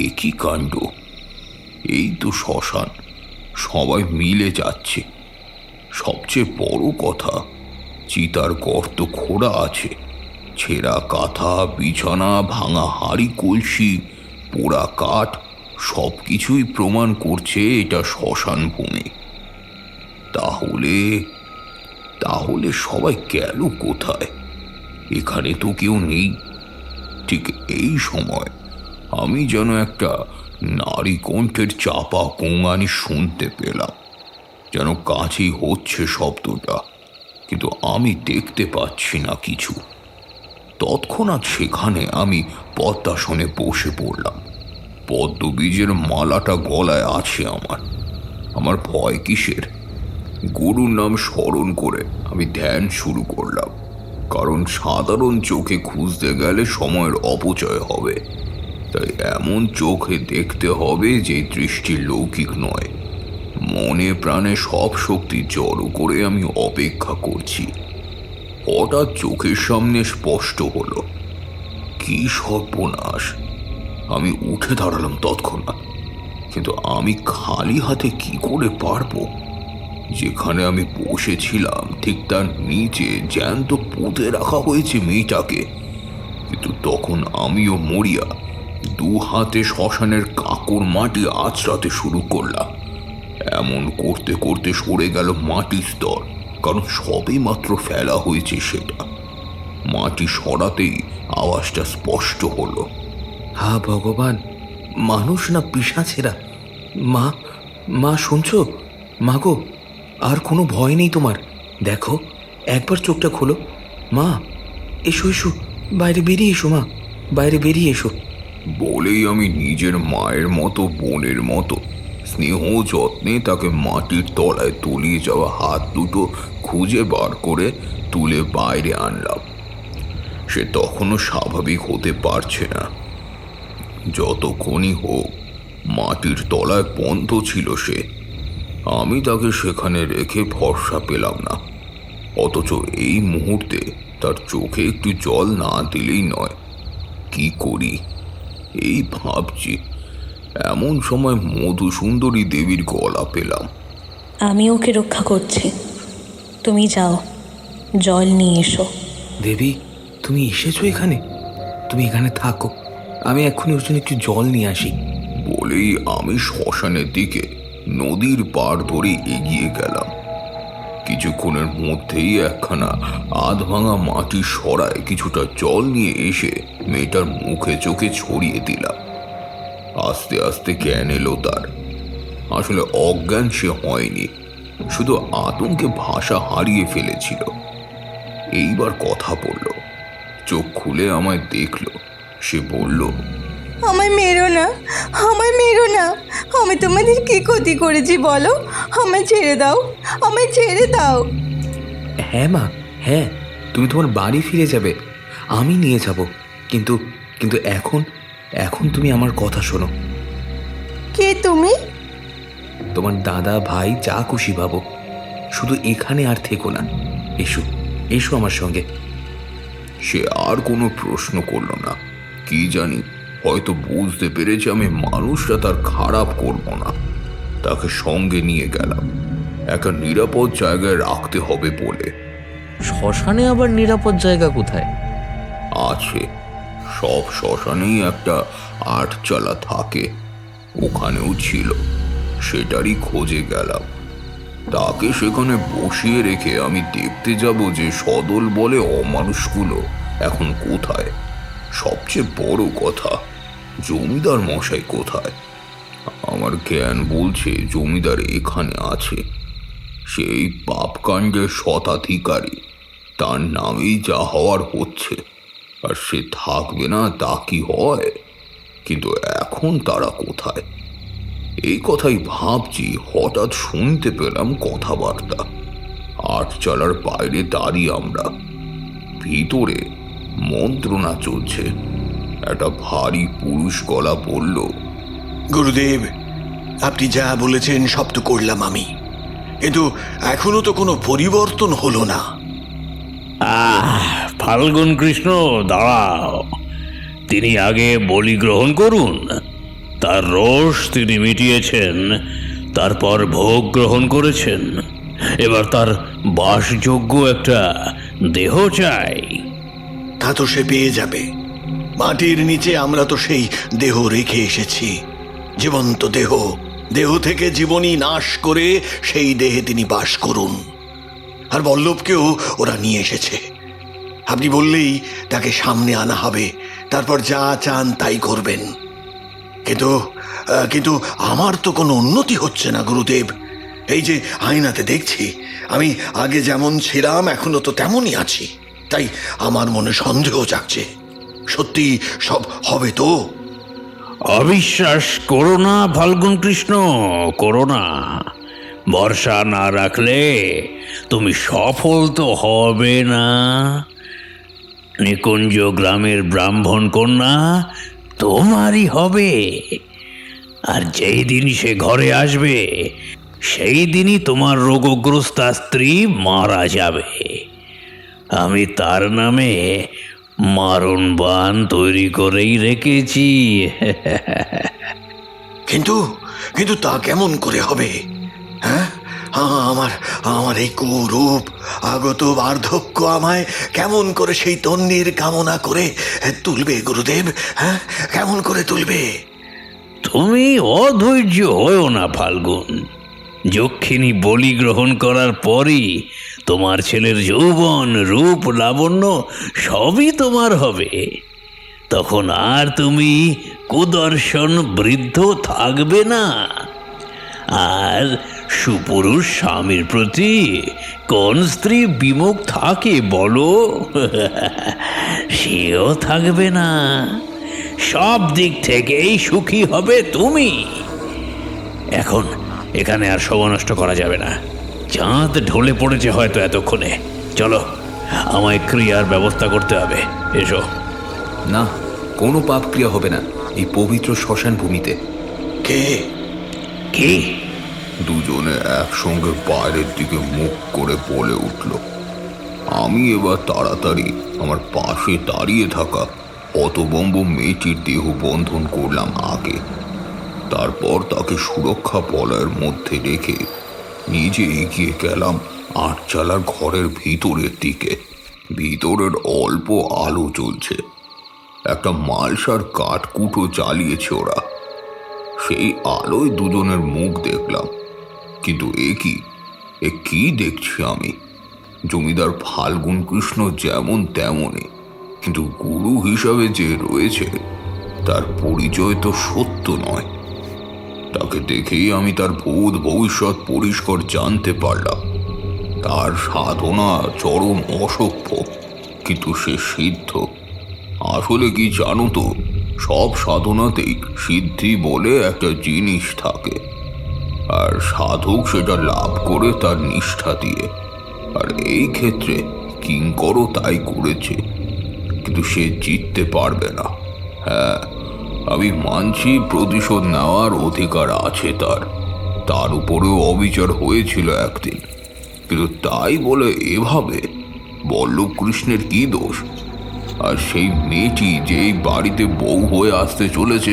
B: এ কি কাণ্ড! এই তো শ্মশান, সবাই মিলে যাচ্ছে। সবচেয়ে বড় কথা, চিতার গর্ত খোঁড়া আছে, ছেঁড়া কাঁথা, বিছানা, ভাঙা হাঁড়ি কলসি, পোড়া কাঠ, সব কিছুই প্রমাণ করছে এটা শ্মশান ভূমি। তাহলে তাহলে সবাই গেল কোথায়? এখানে তো কেউ নেই। ঠিক এই সময় আমি যেন একটা নারী কণ্ঠের চাপা গোঙানি শুনতে পেলাম, যেন কাছেই হচ্ছে শব্দটা, কিন্তু আমি দেখতে পাচ্ছি না কিছু। তৎক্ষণাৎ সেখানে আমি পদ্মাসনে বসে পড়লাম। পদ্মবীজের মালাটা গলায় আছে আমার। আমার ভয় কিসের? গুরুর নাম স্মরণ করে আমি ধ্যান শুরু করলাম, কারণ সাধারণ চোখে খুঁজতে গেলে সময়ের অপচয় হবে। তাই এমন চোখে দেখতে হবে যে দৃষ্টি লৌকিক নয়। মনে প্রাণে সব শক্তি জড়ো করে আমি অপেক্ষা করছি। হঠাৎ চোখের সামনে স্পষ্ট হলো, কি সর্বনাশ! আমি উঠে দাঁড়ালাম তৎক্ষণাৎ, কিন্তু আমি খালি হাতে কি করে পারবো? যেখানে আমি বসেছিলাম ঠিক তার নিচে জ্যান্ত পুঁতে রাখা হয়েছে মেয়েটাকে। কিন্তু তখন আমিও মরিয়া দু হাতে শ্মশানের কাঁকর মাটি আঁচড়াতে শুরু করলাম। এমন করতে করতে সরে গেল মাটির স্তর, কারণ সবে মাত্র ফেলা হয়েছে সেটা। মাটি সরাতেই আওয়াজটা স্পষ্ট হলো,
A: হা ভগবান, মানুষ না পিশাচেরা? মা, মা শুনছো? মা গো, আর কোনো ভয় নেই তোমার? দেখো, একবার চোখটা খোলো। মা, এসো এসো, বাইরে বেরিয়ে এসো মা, বাইরে বেরিয়ে এসো।
B: বলেই আমি নিজের মায়ের মতো, বোনের মতো স্নেহ যত্নে তাকে মাটির তলায় তলিয়ে যাওয়া হাত দুটো খুঁজে বার করে তুলে বাইরে আনলাম। সে তখনও স্বাভাবিক হতে পারছে না। যতক্ষণই হোক মাটির তলায় বন্ধ ছিল সে। আমি তাকে সেখানে রেখে ভরসা পেলাম না। অথচ এই মুহূর্তে তার চোখে একটু জল না দিলেই নয়। কি করি এই ভাবছি, এমন সময় মধুসুন্দরী দেবীর গলা পেলাম।
J: আমি ওকে রক্ষা করছি, তুমি যাও, জল নিয়ে এসো।
A: দেবী, তুমি এসেছো এখানে? তুমি এখানে থাকো, আমি এক্ষুনি ওর জন্য একটু জল নিয়ে আসি।
B: বলেই আমি শ্মশানের দিকে নদীর পাড় ধরে এগিয়ে গেলাম। কিছুক্ষণের মধ্যেই একখানা আধ ভাঙা মাটির সরায় কিছুটা জল নিয়ে এসে মেয়েটার মুখে চোখে ছড়িয়ে দিলাম। আস্তে আস্তে জ্ঞান এলো তার। আসলে অজ্ঞান সে হয়নি, শুধু আতঙ্কে ভাষা হারিয়ে ফেলেছিল। এইবার কথা বলল, চোখ খুলে আমায় দেখল। সে বলল,
F: আমায় মেরো না, আমায় মেরো না, আমি তোমাদের কি ক্ষতি করেছি বলো? আমায় ছেড়ে দাও, আমায় ছেড়ে দাও।
A: হ্যাঁ মা, হ্যাঁ, তুমি তোমার বাড়ি ফিরে যাবে, আমি নিয়ে যাব। কিন্তু কিন্তু এখন এখন তুমি আমার কথা শোনো।
F: কে তুমি?
A: তোমার দাদা, ভাই, যা খুশি ভাবো, শুধু এখানে আর থেকো না। এসো, এসো আমার সঙ্গে।
B: সে আর কোনো প্রশ্ন করল না। কি জানি, হয়তো বুঝতে পেরেছে আমি মানুষটা তার খারাপ করব না। তাকে সঙ্গে নিয়ে গেলাম, একটা নিরাপদ জায়গায় রাখতে হবে বলে।
D: শ্মশানে আবার নিরাপদ জায়গা কোথায়?
B: আছে, সব শ্মশানেই একটা আটচালা থাকে, ওখানেও ছিল। সেটারই খোঁজে গেলাম। তাকে সেখানে বসিয়ে রেখে আমি দেখতে যাব যে সদল বলে অমানুষগুলো এখন কোথায়। সবচেয়ে বড় কথা, জমিদার মশাই কোথায়? আমার জ্ঞান বলছে জমিদার এখানে আছে। সেই পাপকাণ্ডের শতাধিকারী, তার নামেই যা হওয়ার হচ্ছে। আর সে থাকবে না তা কি হয়? কিন্তু এখন তারা কোথায়? এই কথাই ভাবছি, হঠাৎ শুনতে পেলাম কথাবার্তা। আটচালার বাইরে দাঁড়িয়ে আমরা, ভিতরে মন্ত্রণা চলছে। একটা ভারী পুরুষ গলা বলল,
H: গুরুদেব, আপনি যা বলেছেন সব তো করলাম আমি, কিন্তু এখনো তো কোনো পরিবর্তন হলো না।
K: ফাল্গুন কৃষ্ণ, দাঁড়াও। তিনি আগে বলি গ্রহণ করুন। তার রোষ তিনি মিটিয়েছেন, তারপর ভোগ গ্রহণ করেছেন। এবার তার বাসযোগ্য একটা দেহ চাই।
H: তা তো সে পেয়ে যাবে। মাটির নিচে আমরা তো সেই দেহ রেখে এসেছি, জীবন্ত দেহ। দেহ থেকে জীবনী নাশ করে সেই দেহে তিনি বাস করুন। আর বল্লভকেও ওরা নিয়ে এসেছে। আপনি বললেই তাকে সামনে আনা হবে, তারপর যা চান তাই করবেন। কিন্তু কিন্তু আমার তো কোনো উন্নতি হচ্ছে না গুরুদেব। এই যে আয়নাতে দেখছি, আমি আগে যেমন ছিলাম এখনো তো তেমনই আছি। তাই আমার মনে সন্দেহ জাগছে, সত্যি সব হবে তো?
K: অবিশ্বাস করো না ফাল্গুন কৃষ্ণ, করো না। ভরসা না রাখলে তুমি সফল তো হবে না। নিকুঞ্জ গ্রামের ব্রাহ্মণ কন্যা তোমারই হবে, আর যেই দিন সে ঘরে আসবে সেই দিনই তোমার রোগগ্রস্তা স্ত্রী মারা যাবে। আমি তার নামে মারণ বান তৈরি করেই রেখেছি।
H: কিন্তু কিন্তু তা কেমন করে হবে? হ্যাঁ, আমার আমার এই কুরূপ আগত বার্ধক্য আমায় কেমন করে সেই তন্নির কামনা করে তুলবে গুরুদেব? হ্যাঁ, কেমন করে তুলবে?
K: তুমি অধৈর্য হয়েও না ফাল্গুন। যক্ষিণী বলি গ্রহণ করার পরই তোমার ছেলের যৌবন, রূপ, লাবণ্য সবই তোমার হবে। তখন আর তুমি কুদর্শন বৃদ্ধ থাকবে না। আর সুপুরুষ স্বামীর প্রতি কোন স্ত্রী বিমুখ থাকে বলো? সেও থাকবে না। সব দিক থেকেই সুখী হবে তুমি। এখন এখানে আর সময় নষ্ট করা যাবে না। চাঁদ ঢলে পড়েছে হয়তো এতক্ষণে। চলো, আমায় ক্রিয়ার ব্যবস্থা করতে হবে। এসো।
A: না, কোনো পাপ ক্রিয়া হবে না এই পবিত্র শ্মশান ভূমিতে।
H: কে?
K: কি?
B: দুজনে একসঙ্গে বাইরের দিকে মুখ করে বলে উঠল। আমি এবার তাড়াতাড়ি আমার পাশে দাঁড়িয়ে থাকা হতবম্ব মেয়েটির দেহ বন্ধন করলাম আগে। তারপর তাকে সুরক্ষা বলয়ের মধ্যে রেখে নিজে এগিয়ে গেলাম আটচালার ঘরের ভিতরের দিকে। ভিতরের অল্প আলো জ্বলছে। একটা মালসার কাঠকুটো জ্বালিয়েছে ওরা। সেই আলোয় দুজনের মুখ দেখলাম। কিন্তু এ কি দেখছি আমি? জমিদার ফাল্গুন কৃষ্ণ যেমন তেমনই, কিন্তু গুরু হিসাবে যে রয়েছে তার পরিচয় তো সত্য নয়। তাকে দেখেই আমি তার ভূত ভবিষ্যৎ পরিষ্কার জানতে পারলাম। তার সাধনা চরম অসভ্য, কিন্তু সে সিদ্ধ। আসলে কি জানো তো, সব সাধনাতেই সিদ্ধি বলে একটা জিনিস থাকে, আর সাধক সেটা লাভ করে তার নিষ্ঠা দিয়ে। আর এই ক্ষেত্রে কিঙ্করও তাই করেছে, কিন্তু সে জিততে পারবে না। হ্যাঁ, আমি মানছি প্রতিশোধ নেওয়ার অধিকার আছে তার উপরেও অবিচার হয়েছিল একদিন, কিন্তু তাই বলে এভাবে বল্লভ কৃষ্ণের কি দোষ? আর সেই মেয়েটি যেই বাড়িতে বউ হয়ে আসতে চলেছে,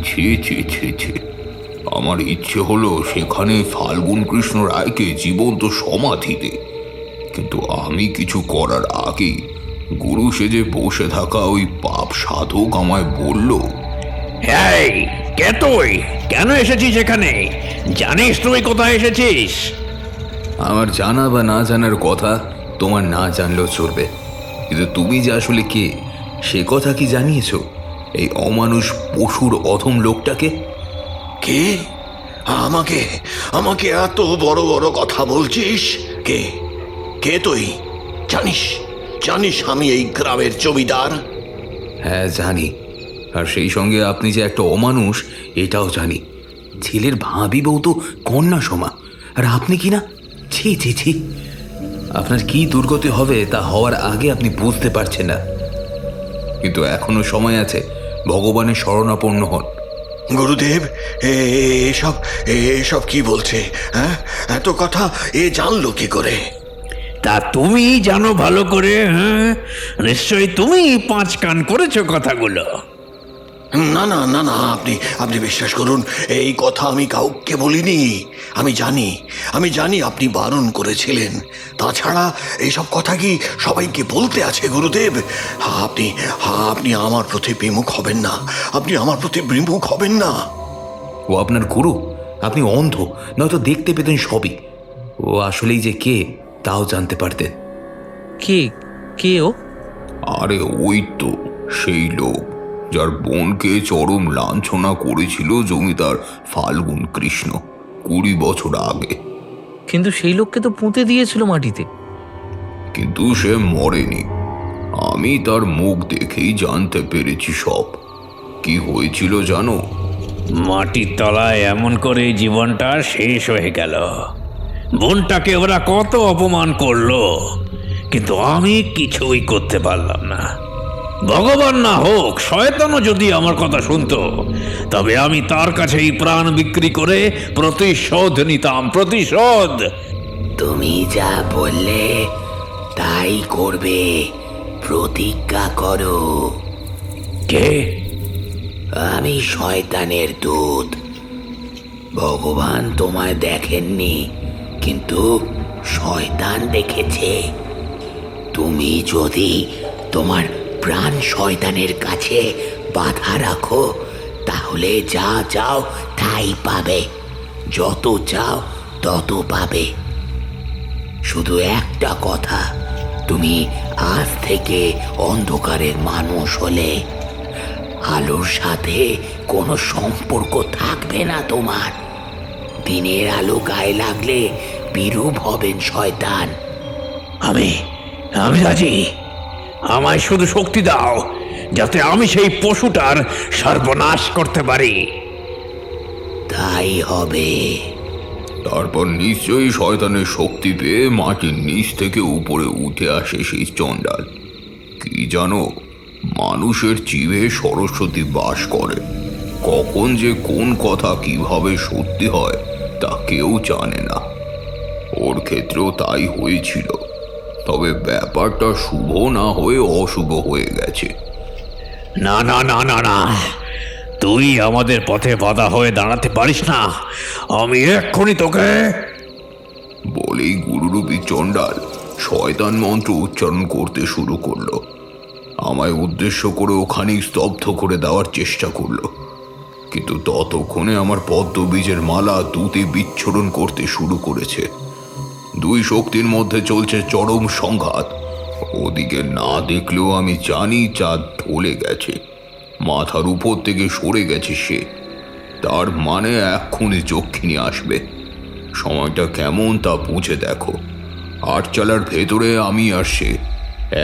B: ছি ছি ছি ছি। আমার ইচ্ছে হলো সেখানে ফাল্গুন কৃষ্ণ রায়কে জীবন্ত সমাধিতে, কিন্তু আমি কিছু করার আগেই গুরু সেজে বসে থাকা ওই পাপ সাধক আমায় বলল,
K: এই কে তুই? কেন এসেছিস এখানে? জানিস তুই কোথায় এসেছিস?
A: আমার জানা বা না জানার কথা তোমার না জানলেও চলবে, কিন্তু তুমি যে আসলে কে সে কথা কি জানিয়েছো এই অমানুষ পশুর অধম লোকটাকে?
H: কে? আমাকে আমাকে এত বড় বড় কথা বলছিস? কে? কে তুই? জানিস আমি এই গ্রামের জমিদার?
A: হ্যাঁ জানি, আর সেই সঙ্গে আপনি যে একটা অমানুষ এটাও জানি। ছেলের ভাবি বউ তো কন্যা সমা, আর আপনি কি না? ছি ছি ছি। আপনার কি দুর্গতি হবে তা হওয়ার আগে আপনি বুঝতে পারছেন না, কিন্তু এখনো সময় আছে। ভগবানের শরণাপন্ন হন।
H: গুরুদেব, এসব কি বলছে? হ্যাঁ, এত কথা এ জানলো কি করে?
K: তা তুমি জানো ভালো করে? হ্যাঁ, নিশ্চয়ই তুমি 5 কান করেছো কথাগুলো।
H: না না না না, আপনি বিশ্বাস করুন, এই কথা আমি কাউকে বলিনি। আমি জানি আপনি বারণ করেছিলেন। তাছাড়া এইসব কথা কি সবাইকে বলতে আছে গুরুদেব? আপনি আমার প্রতি বিমুখ হবেন না। আপনি আমার প্রতি বিমুখ হবেন না।
A: ও আপনার গুরু? আপনি অন্ধ, নয়তো দেখতে পেতেন সবই। ও আসলেই যে কে তাও জানতে পারতেন।
D: কে ও?
B: আরে ওই তো সেই লোক যার বোনকে চরম লাঞ্ছনা করেছিল জমিদার ফাল্গুন কৃষ্ণ 20 বছর আগে।
D: কিন্তু সেই লোককে তো পুঁতে দিয়েছিল মাটিতে।
B: কিন্তু সে মরেনি। আমি তার মুখ দেখেই জানতে পেরেছি সব। কি হয়েছিল জানো?
K: মাটির তলায় এমন করে জীবনটা শেষ হয়ে গেল। বোনটাকে ওরা কত অপমান করলো, কিন্তু আমি কিছুই করতে পারলাম না। ভগবান না হোক, শয়তানও যদি আমার কথা শুনতো, তবে আমি তার কাছেই প্রাণ বিক্রি করে প্রতিশোধ নিতাম, প্রতিশোধ।
A: তুমি যা বললে তাই করবে, প্রতিজ্ঞা করো।
K: কে?
A: আমি শয়তানের দূত। ভগবান তোমায় দেখেননি, কিন্তু শয়তান দেখেছে। তুমি যদি তোমার প্রাণ শয়তানের কাছে বাধা রাখো, তাহলে যা চাও তাই পাবে, যত চাও তত পাবে। শুধু একটা কথা, তুমি আজ থেকে অন্ধকারের মানুষ হলে আলোর সাথে কোনো সম্পর্ক থাকবে না তোমার। দিনের আলো গায়ে লাগলে বিরূপ হবেন শয়তান।
K: আমি রাজি। আমায় শুধু শক্তি দাও, যাতে আমি সেই পশুটার সর্বনাশ করতে পারি।
A: তাই হবে।
B: তারপর নিশ্চয়ই শয়তানের শক্তি পেয়ে মাটির নিচ থেকে উপরে উঠে আসে সেই চণ্ডাল। কি জানো, মানুষের জীবে সরস্বতী বাস করে। কখন যে কোন কথা কিভাবে সত্যি হয় তা কেউ জানে না। ওর ক্ষেত্রেও তাই হয়েছিল, তবে ব্যাপারটা শুভ না হয়ে অশুভ হয়ে গেছে।
K: না না না না না, তুই আমাদের পথে বাধা হয়ে দাঁড়াতে পারিস না। আমি এক্ষুনি তোকে।
B: বলেই গুরুরূপী চণ্ডাল শয়তান মন্ত্র উচ্চারণ করতে শুরু করলো। আমায় উদ্দেশ্য করে ওখানে স্তব্ধ করে দেওয়ার চেষ্টা করলো, কিন্তু ততক্ষণে আমার পদ্মবীজের মালা দুটি বিচ্ছুরণ করতে শুরু করেছে। দুই শক্তির মধ্যে চলছে চরম সংঘাত। ওদিকে না দেখলেও আমি জানি চাঁদ ঢলে গেছে, মাথার উপর থেকে সরে গেছে সে। তার মানে এক্ষুনি যক্ষিণী আসবে। সময়টা কেমন তা বুঝে দেখো। আটচালার ভেতরে আমি আর সে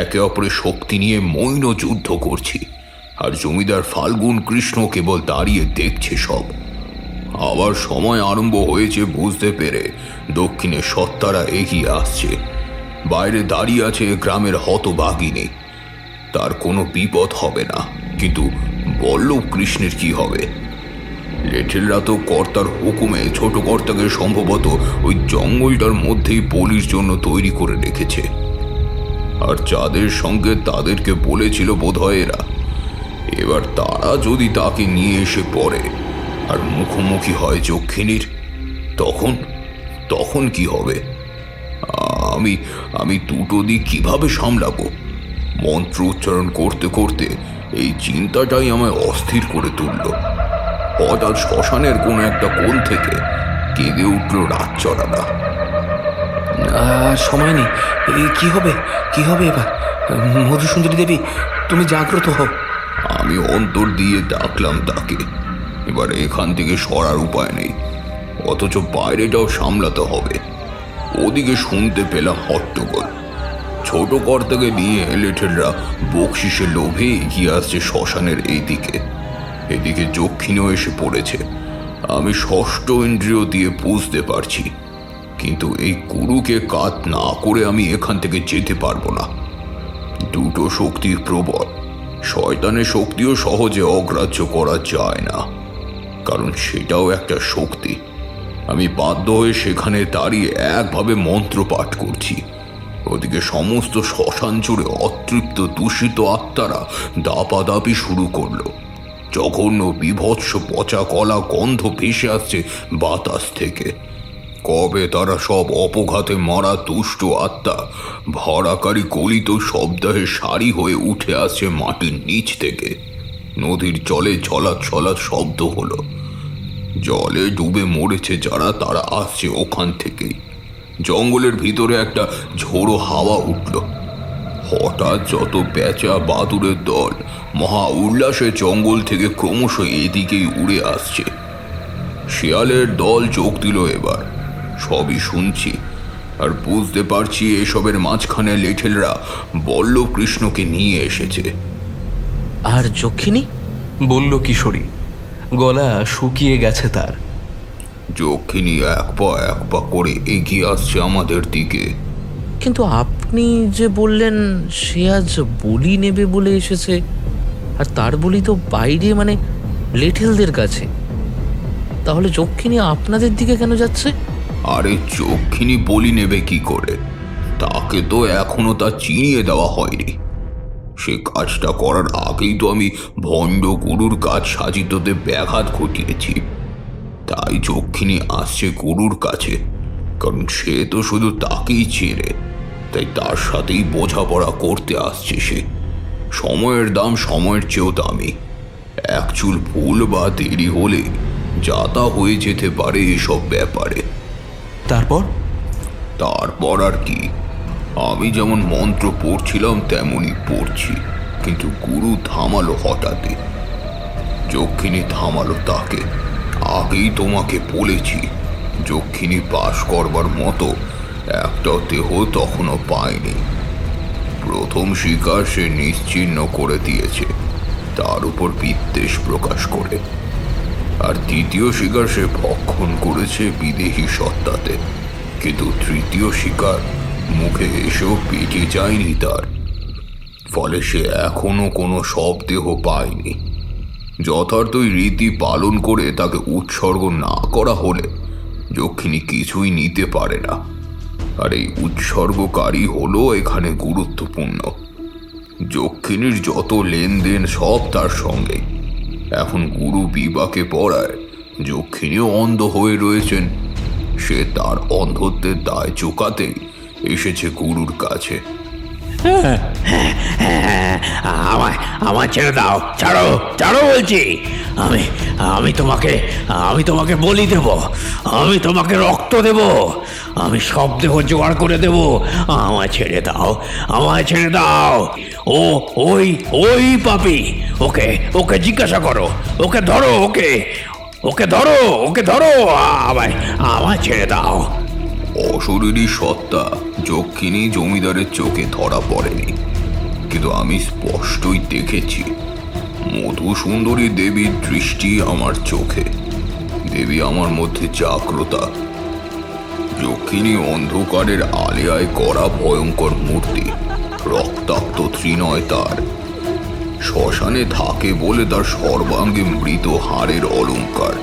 B: একে অপরের শক্তি নিয়ে মৌন যুদ্ধ করছি, আর জমিদার ফাল্গুন কৃষ্ণ কেবল দাঁড়িয়ে দেখছে সব। আবার সময় আরম্ভ হয়েছে বুঝতে পেরে দক্ষিণে সত্তারা এগিয়ে আসছে। বাইরে দাঁড়িয়ে আছে গ্রামের হতভাগিনী। তার কোনো বিপদ হবে না, কিন্তু বল্লভ কৃষ্ণের কি হবে? লেঠেলরা তো কর্তার হুকুমে ছোট কর্তাকে সম্ভবত ওই জঙ্গলটার মধ্যেই বলির জন্য তৈরি করে রেখেছে। আর চাঁদের সঙ্গে তাদেরকে বলেছিল বোধহয় এরা। এবার তারা যদি তাকে নিয়ে এসে পড়ে আর মুখোমুখি হয় যক্ষিণীর, তখন কি হবে? আমি দুটো দিক কিভাবে সামলাবো? মন্ত্র উচ্চারণ করতে করতে এই চিন্তাটাই আমায় অস্থির করে তুলল। হঠাৎ শ্মশানের কোনো একটা কোণ থেকে কেঁদে উঠল রাতচড়ারা।
A: সময় নেই। কি হবে, কি হবে এবার? মধুসুন্দরী দেবী, তুমি জাগ্রত হও।
B: আমি অন্তর দিয়ে ডাকলাম তাকে। এবার এখান থেকে সরার উপায় নেই, অথচ বাইরেটাও সামলাতে হবে। ওদিকে শুনতে পেলাম হট্টগোল। ছোট কর্তাকে নিয়ে লেঠেলরা বকশিসের লোভে এগিয়ে আসছে শ্মশানের এদিকে যক্ষিণীও এসে পড়েছে। আমি ষষ্ঠ ইন্দ্রিয় দিয়ে বুঝতে পারছি, কিন্তু এই গুরুকে কাত না করে আমি এখান থেকে যেতে পারবো না। দুটো শক্তির প্রবল, শয়তানের শক্তিও সহজে অগ্রাহ্য করা যায় না, কারণ সেটাও একটা শক্তি। আমি বাধ্য হয়ে সেখানে দাঁড়িয়ে একভাবে মন্ত্র পাঠ করছি। ওদিকে সমস্ত শ্মশান জুড়ে অতৃপ্ত দূষিত আত্মারা দাপাদাপি শুরু করলো। জঘন্য বিভৎস পচা কলা গন্ধ ভেসে আসছে বাতাস থেকে। কবে তারা সব অপঘাতে মারা দুষ্ট আত্মা ভরাকারী গলিত শব্দে সারি হয়ে উঠে আসছে মাটির নিচ থেকে। নদীর জলে ছলাৎ ছলাৎ শব্দ হলো। জলে ডুবে মরেছে যারা, তারা আসছে ওখান থেকেই। জঙ্গলের ভিতরে একটা ঝোড়ো হাওয়া উঠল। হঠাৎ যত পেঁচা বাদুড়ের দল মহা উল্লাসে জঙ্গল থেকে ক্রমশ এদিকেই উড়ে আসছে। শিয়ালের দল যোগ দিল এবার। সবই শুনছি আর বুঝতে পারছি এসবের মাঝখানে লেঠেলরা বল্লভ কৃষ্ণকে নিয়ে এসেছে।
D: আর যক্ষিণী?
C: বলল কিশোরী। গলা শুকিয়ে গেছে তার।
B: যক্ষিণী এক পা করে এগিয়ে আসছে আমাদের দিকে।
D: কিন্তু আপনি যে বললেন সে আজ বলি নেবে বলে এসেছে, আর তার বলি তো বাইরে, মানে লেঠেলদের কাছে। তাহলে যক্ষিণী আপনাদের দিকে কেন যাচ্ছে?
B: আরে যক্ষিণী বলি নেবে কি করে? তাকে তো এখনো তা চিনিয়ে দেওয়া হয়নি। সে কাজটা করার আগেই তো আমি ভণ্ড গুরুর কাজ সাজিততে ব্যাঘাত ঘটিয়েছি। তাই যক্ষিণী আসছে গুরুর কাছে, কারণ সে তো শুধু তাকেই চেনে। তাই তার সাথেই বোঝাপড়া করতে আসছে সে। সময়ের দাম সময়ের চেয়েও দামি। এক চুল ভুল বা দেরি হলে যাতা হয়ে যেতে পারে এসব ব্যাপারে। তারপর আর কি, আমি যেমন মন্ত্র পড়ছিলাম তেমনই পড়ছি, কিন্তু গুরু থামালো হঠাৎই। যক্ষিণী থামালো তাকে। আগেই তোমাকে বলেছি, যক্ষিণী পাশ করবার মতো একটা দেহ তখনও পায়নি। প্রথম শিকার সে নিশ্চিহ্ন করে দিয়েছে, তার উপর বিদ্বেষ প্রকাশ করে। আর দ্বিতীয় শিকার সে ভক্ষণ করেছে বিদেহী সত্তাতে। কিন্তু তৃতীয় শিকার মুখে এসেও পেটে যায়নি তার। ফলে সে এখনো কোনো শবদেহ পায়নি। যথার্থই রীতি পালন করে তাকে উৎসর্গ না করা হলে যক্ষিণী কিছুই নিতে পারে না। আর এই উৎসর্গকারী হলো এখানে গুরুত্বপূর্ণ। যক্ষিণীর যত লেনদেন সব তার সঙ্গে। এখন গুরু বিবাকে পড়ায় যক্ষিণীও অন্ধ হয়ে রয়েছেন। সে তার অন্ধত্বের দায় চোকাতেই এসেছে গুরুর কাছে।
K: আমায় ছেড়ে দাও, ছাড়ো ছাড়ো বলছি। আমি তোমাকে বলি দেব, আমি তোমাকে রক্ত দেব, আমি সব দেহ জোগাড় করে দেব। আমায় ছেড়ে দাও, আমায় ছেড়ে দাও। ওই পাপী, ওকে জিজ্ঞাসা করো, ওকে ধরো, ওকে ধরো। আমায় ছেড়ে দাও।
B: অশরীরী সত্তা যক্ষিণী জমিদারের চোখে ধরা পড়েনি, কিন্তু আমি স্পষ্টই দেখেছি মধুসুন্দরী দেবীর দৃষ্টি আমার চোখে। দেবী আমার মধ্যে জাগ্রতা। যক্ষিণী অন্ধকারের আলেয়ায় করা ভয়ঙ্কর মূর্তি, রক্তাক্ত ত্রিনয় তার। শ্মশানে থাকে বলে তার সর্বাঙ্গে মৃত হাড়ের অলঙ্কার।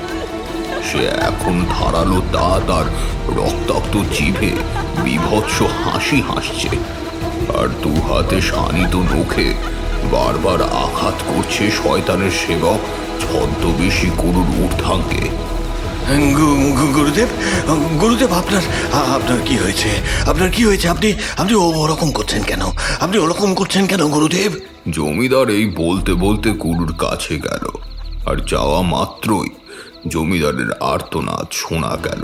B: সে এখন ধারালো তার রক্তাক্ত জিভে বিভৎস হাসি হাসছে, আর দু হাতে শানিত নখে বারবার আঘাত করছে শয়তানের সেবক ছদ্মবেশী গুরুর ঊর্ধ্বাঙ্গে।
H: গুরুদেব, গুরুদেব, আপনার কি হয়েছে? আপনার কি হয়েছে? আপনি ওরকম করছেন কেন? আপনি ওরকম করছেন কেন গুরুদেব?
B: জমিদার এই বলতে বলতে গুরুর কাছে গেল, আর যাওয়া মাত্রই জমিদারের আর্তনাদ শোনা গেল।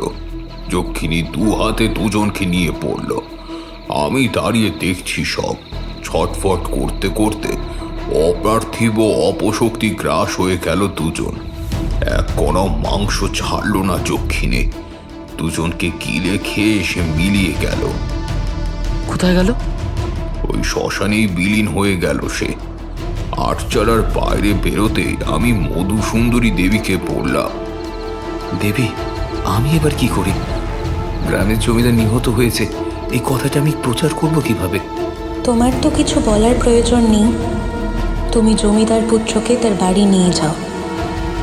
B: যক্ষিণী দু হাতে দুজনকে নিয়ে পড়ল। আমি দাঁড়িয়ে দেখছি সব। ছটফট করতে করতে অপার্থিব অপশক্তি গ্রাস হয়ে গেল দুজন। এক কণাও মাংস ছাড়ল না যক্ষিণী। দুজনকে গিলে খেয়ে এসে মিলিয়ে গেল।
D: কোথায় গেল?
B: ওই শ্মশানেই বিলীন হয়ে গেল সে। আটচালার বাইরে বেরোতে আমি মধুসুন্দরী দেবীকে বললাম,
A: দেবী, আমি এবার কি করি? গ্রামের জমিদার নিহত হয়েছে, এই কথাটা আমি প্রচার করব কিভাবে?
J: তোমার তো কিছু বলার প্রয়োজন নেই। তুমি জমিদার পুত্রকে তার বাড়ি নিয়ে যাও,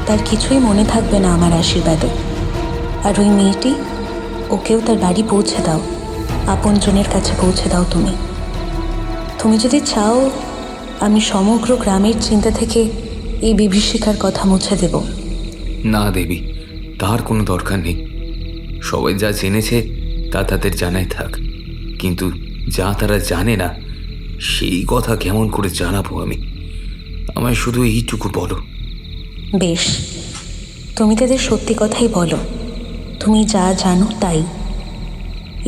J: তার কিছুই মনে থাকবে না আমার আশীর্বাদে। আর ওই মেয়েটি, ওকেও তার বাড়ি পৌঁছে দাও, আপনজনের কাছে পৌঁছে দাও। তুমি যদি চাও, আমি সমগ্র গ্রামের চিন্তা থেকে এই বিভীষিকার কথা মুছে দেব।
A: না দেবী, তার কোনো দরকার নেই। সবাই যা জেনেছে তা তাদের জানাই থাক, কিন্তু যা তারা জানে না সেই কথা কেমন করে জানাবো আমি? আমায় শুধু এইটুকু বলো।
J: বেশ, তুমি তাদের সত্যি কথাই বলো। তুমি যা জানো তাই।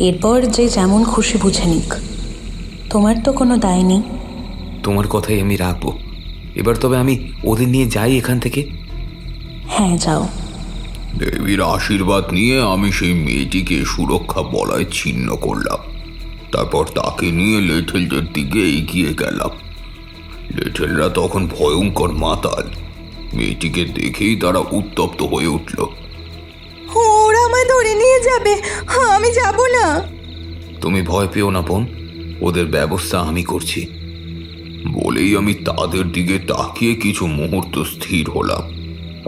J: এরপর যে যেমন খুশি বুঝে নিক, তোমার তো কোনো দায় নেই।
A: তোমার কথাই আমি রাখবো। এবার তবে আমি ওদের নিয়ে যাই এখান থেকে।
J: হ্যাঁ, যাও।
B: দেবীর আশীর্বাদ নিয়ে আমি সেই মেয়েটিকে সুরক্ষা বলয় ছিন্ন করলাম। তারপর তাকে নিয়ে লেঠেলদের দিকে এগিয়ে গেলাম। লেঠেলরা তখন ভয়ঙ্কর মাতাল। মেয়েটিকে দেখেই তারা উত্তপ্ত হয়ে উঠল।
F: ওরা আমায় ধরে নিয়ে যাবে, আমি যাব না।
A: তুমি ভয় পেও না বোন, ওদের ব্যবস্থা আমি করছি।
B: বলেই আমি তাদের দিকে তাকিয়ে কিছু মুহূর্ত স্থির হলাম,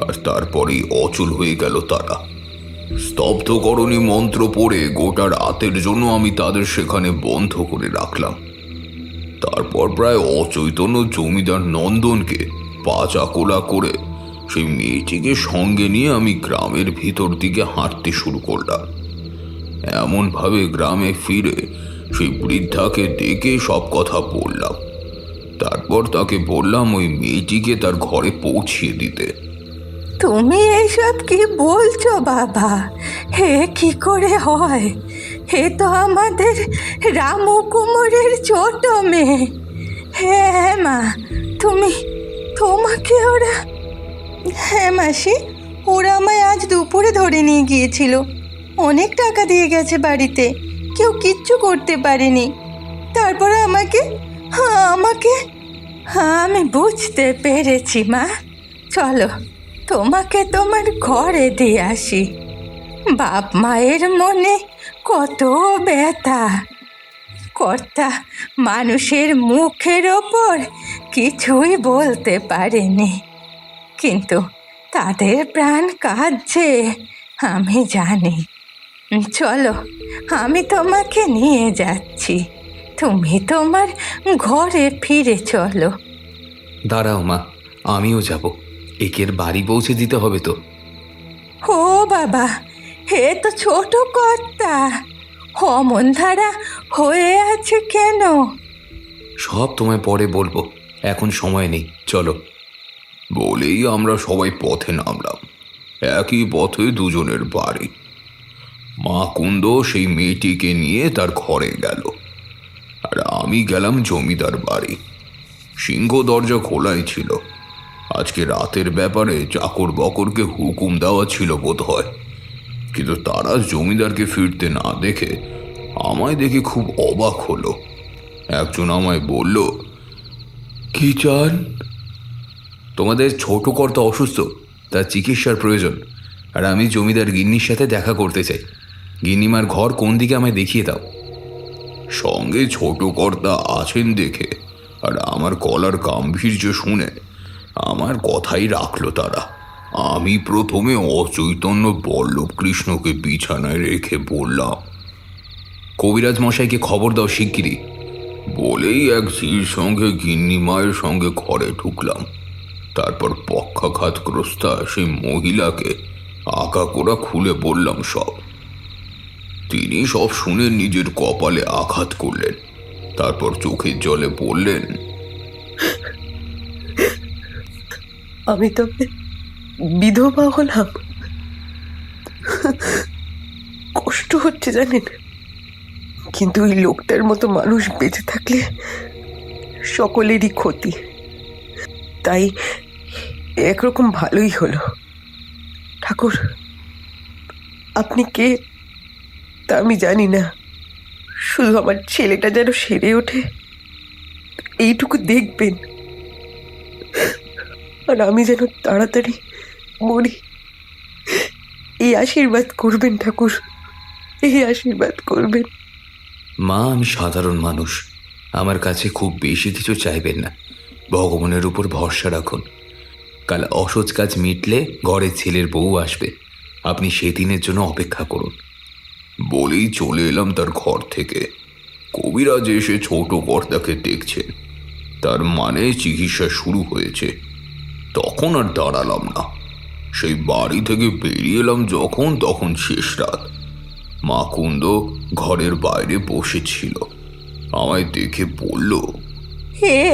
B: আর তারপরেই অচল হয়ে গেল তারা। স্তব্ধকরণী মন্ত্র পড়ে গোটা রাতের জন্য আমি তাদের সেখানে বন্ধ করে রাখলাম। তারপর প্রায় অচৈতন্য জমিদার নন্দনকে পা চাকোলা করে সেই মেয়েটিকে সঙ্গে নিয়ে আমি গ্রামের ভিতর দিকে হাঁটতে শুরু করলাম। এমনভাবে গ্রামে ফিরে সেই বৃদ্ধাকে ডেকে সব কথা বললাম। তারপর তাকে বললাম ওই মেয়েটিকে তার ঘরে পৌঁছিয়ে দিতে।
F: তুমি এইসব কি বলছো বাবা? হে কি করে হয়? হে তো আমাদের রামু কুমারের ছোট মেয়ে। হ্যাঁ মা, তোমাকে ওরা... হ্যাঁ মাসি, ওরা আমায় আজ দুপুরে ধরে নিয়ে গিয়েছিল। অনেক টাকা দিয়ে গেছে বাড়িতে, কেউ কিচ্ছু করতে পারেনি। তারপরে আমাকে আমি বুঝতে পেরেছি মা। চলো তোমাকে তোমার ঘরে দিয়ে আসি। বাপ মায়ের মনে কত ব্যথা। কর্তা মানুষের মুখের ওপর কিছুই বলতে পারেনি, কিন্তু তাদের প্রাণ কাঁদছে আমি জানি। চলো আমি তোমাকে নিয়ে যাচ্ছি, তুমি তোমার ঘরে ফিরে চলো।
A: দাঁড়াও মা, আমিও যাব। একের বাড়ি পৌঁছে দিতে হবে তো।
F: ও বাবা, হে তো ছোট কর্তা, অমন ধারা হয়ে আছে কেন?
A: সব তোমায় পরে বলবো, এখন সময় নেই, চলো।
B: বলেই আমরা সবাই পথে নামলাম। একই পথে দুজনের বাড়ি। মা কুন্দ সেই মেয়েটিকে নিয়ে তার ঘরে গেল, আর আমি গেলাম জমিদার বাড়ি। সিংহ দরজা খোলাই ছিল। আজকে রাতের ব্যাপারে চাকর বকরকে হুকুম দেওয়া ছিল বোধ হয়, কিন্তু তারা জমিদারকে ফিরতে না দেখে আমায় দেখে খুব অবাক হলো। একজন আমায় বলল,
A: কি চান? তোমাদের ছোট কর্তা অসুস্থ, তার চিকিৎসার প্রয়োজন, আর আমি জমিদার গিন্নির সাথে দেখা করতে চাই। গিন্নিমার ঘর কোন দিকে আমায় দেখিয়ে দাও।
B: সঙ্গে ছোট কর্তা আছেন দেখে আর আমার গলার গাম্ভীর্য শুনে আমার কথাই রাখলো তারা। আমি প্রথমে অচৈতন্য বল্লভ কৃষ্ণকে বিছানায় রেখে বললাম,
A: কবিরাজ মশাইকে খবর দাও শিগগিরই।
B: বলেই এক ঝির সঙ্গে গিন্নি মায়ের সঙ্গে ঘরে ঢুকলাম। তারপর পক্ষাঘাতগ্রস্তা সেই মহিলাকে আঁকা কোরা খুলে বললাম সব। তিনি সব শুনে নিজের কপালে আঘাত করলেন। তারপর চোখের জলে বললেন,
L: আমি তবে বিধবা হলাম। কষ্ট হচ্ছে জানেন, কিন্তু ওই লোকটার মতো মানুষ বেঁচে থাকলে সকলেরই ক্ষতি। তাই একরকম ভালোই হলো। ঠাকুর, আপনি কে তা আমি জানি না, শুধু আমার ছেলেটা যেন সেরে ওঠে এইটুকু দেখবেন, আর আমি যেন তাড়াতাড়ি মরি, এই আশীর্বাদ করবেন ঠাকুর, এই আশীর্বাদ করবেন।
A: মা, আমি সাধারণ মানুষ, আমার কাছে খুব বেশি কিছু চাইবেন না। ভগবানের উপর ভরসা রাখুন। কাল অসৎ কাজ মিটলে ঘরে ছেলের বউ আসবে, আপনি সেদিনের জন্য অপেক্ষা করুন।
B: বলেই চলে এলাম তার ঘর থেকে। কবিরাজ এসে ছোট কর্তাকে দেখছেন, তার মানে চিকিৎসা শুরু হয়েছে। তখন আর দাঁড়ালাম না, সেই বাড়ি থেকে বেরিয়ে এলাম যখন তখন শেষ রাত। মা কুন্দ ঘরের বাইরে বসেছিল, আমায় দেখে বলল,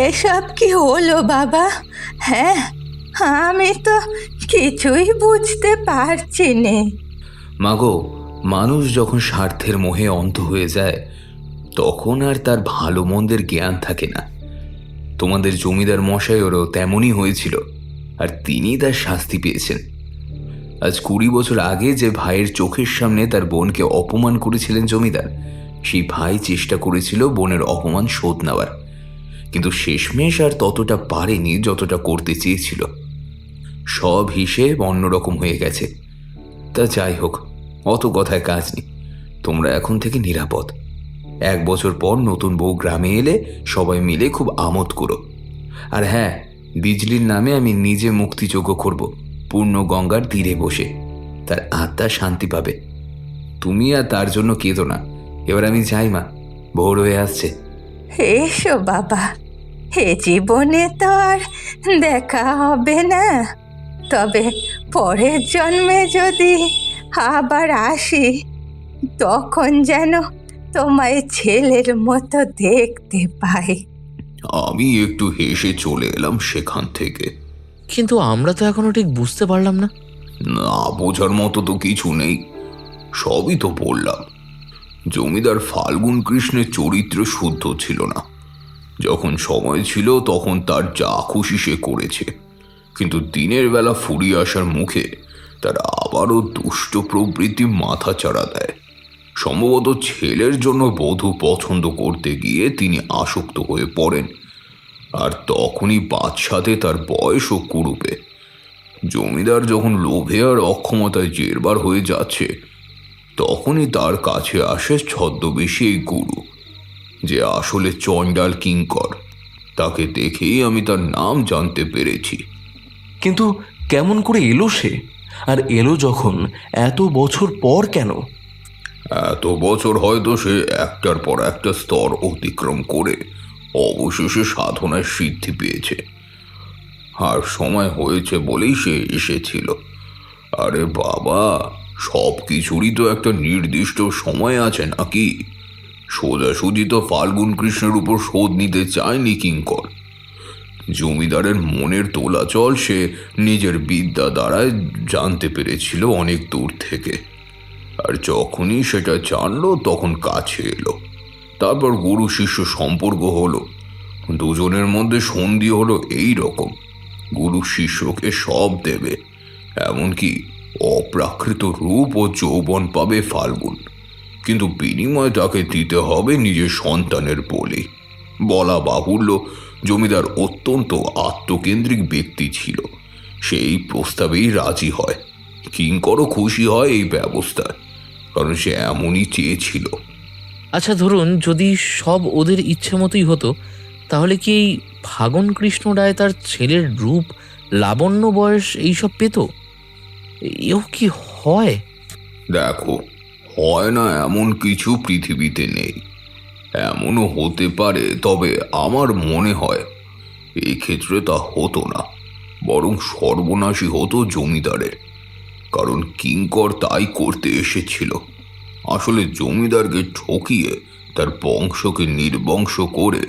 F: এসব কি হলো বাবা? হ্যাঁ, আমি তো কিছুই বুঝতে পারছি নে।
A: মাগো, মানুষ যখন স্বার্থের মোহে অন্ধ হয়ে যায় তখন আর তার ভালো মন্দের জ্ঞান থাকে না। তোমাদের জমিদার মশাইয়েরও তেমনই হয়েছিল, আর তিনি তার শাস্তি পেয়েছেন। আজ 20 বছর আগে যে ভাইয়ের চোখের সামনে তার বোনকে অপমান করেছিলেন জমিদার, সেই ভাই চেষ্টা করেছিল বোনের অপমান শোধ নেওয়ার, কিন্তু শেষমেশ আর ততটা পারেনি যতটা করতে চেয়েছিল। সব হিসেব অন্যরকম হয়ে গেছে। তা যাই হোক, অত কথায় কাজ নেই। তোমরা এখন থেকে নিরাপদ। 1 বছর পর নতুন বউ গ্রামে এলে সবাই মিলে খুব আমোদ করো। আর হ্যাঁ, বিজলির নামে আমি নিজে মুক্তিযজ্ঞ করব পূর্ণ গঙ্গার তীরে বসে। তার আত্মা শান্তি পাবে। তুমি আর তার জন্য কেঁদো না। এবার আমি যাই মা, ভোর হয়ে আসছে।
F: এসো বাবা, এ জীবনে তো আর দেখা হবে না, তবে পরের জন্মে যদি আবার আসি তখন যেন তোমায় ছেলের মতো দেখতে পাই।
B: আমি একটু হেসে চলে এলাম সেখান থেকে।
D: কিন্তু আমরা তো এখনো ঠিক বুঝতে পারলাম না।
B: না বোঝার মতো তো কিছু নেই, সবই তো বললাম। জমিদার ফাল্গুন কৃষ্ণের চরিত্র শুদ্ধ ছিল না। যখন সময় ছিল তখন তার যা খুশি সে করেছে, কিন্তু দিনের বেলা ফুরিয়ে আসার মুখে তার আবারও দুষ্ট প্রবৃত্তি মাথা চাড়া দেয়। সম্ভবত ছেলের জন্য বধূ পছন্দ করতে গিয়ে তিনি আসক্ত হয়ে পড়েন, আর তখনই বাদশাতে তার বয়সও কুড়ুবে। জমিদার যখন লোভে আর অক্ষমতায় জেরবার হয়ে যাচ্ছে, তখনই তার কাছে আসে ছদ্মবেশী এই গুরু, যে আসলে চণ্ডাল কিঙ্কর। তাকে দেখেই আমি তার নাম জানতে পেরেছি।
C: কিন্তু কেমন করে এলো সে? আর এলো যখন, এত বছর পর কেন?
B: এত বছর হয়তো সে একটার পর একটা স্তর অতিক্রম করে অবশেষে সাধনায় সিদ্ধি পেয়েছে, আর সময় হয়েছে বলেই সে এসেছিল। আরে বাবা, সব কিছুরই তো একটা নির্দিষ্ট সময় আছে নাকি? সোজাসুজি তো ফাল্গুন কৃষ্ণের উপর শোধ নিতে চায়নি কিঙ্কর। জমিদারের মনের তোলাচল সে নিজের বিদ্যা দ্বারায় জানতে পেরেছিল অনেক দূর থেকে, আর যখনই সেটা জানলো তখন কাছে এলো। তারপর গুরু শিষ্য সম্পর্ক হলো, দুজনের মধ্যে সন্ধি হলো এই রকম। গুরু শিষ্যকে সব দেবে, এমনকি অপ্রাকৃত রূপ ও যৌবন পাবে ফাল্গুন, কিন্তু বিনিময়ে তাকে দিতে হবে নিজের সন্তানের বলি। বলা বাহুল্য, জমিদার অত্যন্ত আত্মকেন্দ্রিক ব্যক্তি ছিল। সেই প্রস্তাবেই রাজি হয়। কিঙ্করও খুশি হয় এই ব্যবস্থায়, কারণ সে এমনই চেয়েছিল।
D: আচ্ছা ধরুন, যদি সব ওদের ইচ্ছে মতোই হতো, তাহলে কি এই ফাগুন কৃষ্ণ রায় তার ছেলের রূপ, লাবণ্য, বয়স এইসব পেত? এও কি হয়?
B: দেখো, হয় না এমন কিছু পৃথিবীতে নেই। এমনও হতে পারে, তবে আমার মনে হয় এই ক্ষেত্রে তা হতো না, বরং সর্বনাশী হতো জমিদারের। কারণ কিঙ্কর তাই করতে এসেছিল। আসলে জমিদারকে ঠকিয়ে তার বংশকে নির্বংশ করে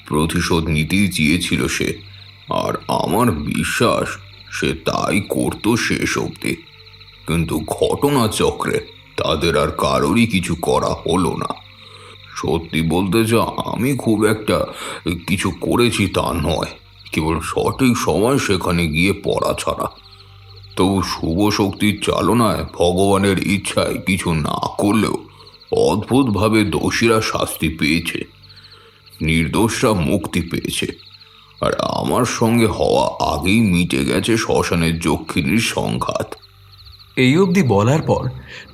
B: প্রতিশোধ নিতেই চেয়েছিল সে, আর আমার বিশ্বাস সে তাই করতো শেষ অবধি। কিন্তু ঘটনাচক্রে তাদের আর কারোরই কিছু করা হলো না। সত্যি বলতে যা আমি খুব একটা কিছু করেছি তা নয়, কেবল সঠিক সময় সেখানে গিয়ে পড়া ছাড়া। তবু শুভ শক্তির চালনায় ভগবানের ইচ্ছায় কিছু না করলেও অদ্ভুতভাবে দোষীরা শাস্তি পেয়েছে, নির্দোষরা মুক্তি পেয়েছে, আর আমার সঙ্গে হওয়া আগেই মিটে গেছে শ্মশানের যক্ষিণীর সংঘাত।
C: এই অবধি বলার পর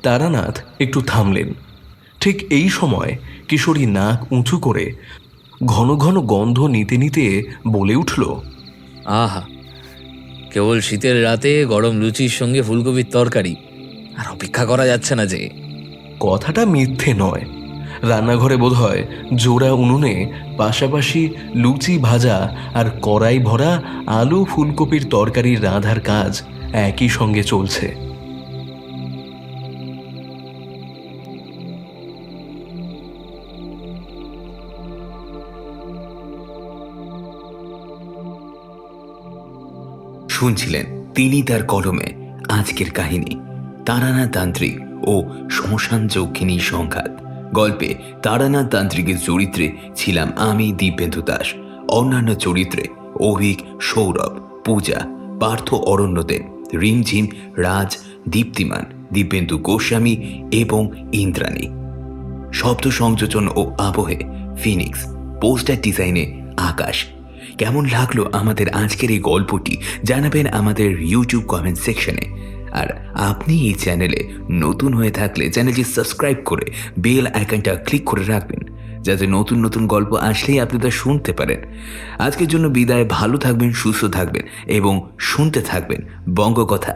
C: তারানাথ একটু থামলেন। ঠিক এই সময় কিশোরী নাক উঁচু করে ঘন ঘন গন্ধ নিতে নিতে বলে উঠল,
D: আহা, কেবল শীতের রাতে গরম লুচির সঙ্গে ফুলকপির তরকারি, আর অপেক্ষা করা যাচ্ছে না যে।
C: কথাটা মিথ্যে নয়। রান্নাঘরে বোধহয় জোড়া উনুনে পাশাপাশি লুচি ভাজা আর কড়াই ভরা আলু ফুলকপির তরকারির রাঁধার কাজ একই সঙ্গে চলছে।
A: শুনছিলেন তিনি তার কলমে আজকের কাহিনী, তারানাথ তান্ত্রিক ও শ্মশান যক্ষিণীর সংঘাত। গল্পে তারানাথ তান্ত্রিকের চরিত্রে ছিলাম আমি, দিব্যেন্দু দাস। অন্যান্য চরিত্রে অভিক, সৌরভ, পূজা, পার্থ অরণ্যদেব, রিমঝিম, রাজ, দীপ্তিমান, দিব্যেন্দু গোস্বামী এবং ইন্দ্রাণী। শব্দ সংযোজন ও আবহে ফিনিক্স, পোস্টার ডিজাইনে আকাশ। কেমন লাগলো আমাদের আজকের এই গল্পটি জানাবেন আমাদের ইউটিউব কমেন্ট সেকশনে। আর আপনি এই চ্যানেলে নতুন হয়ে থাকলে চ্যানেলটি সাবস্ক্রাইব করে বেল আইকনটা ক্লিক করে রাখবেন, যাতে নতুন নতুন গল্প আসলেই আপনি তা শুনতে পারেন। আজকের জন্য বিদায়। ভালো থাকবেন, সুস্থ থাকবেন এবং শুনতে থাকবেন বঙ্গকথা।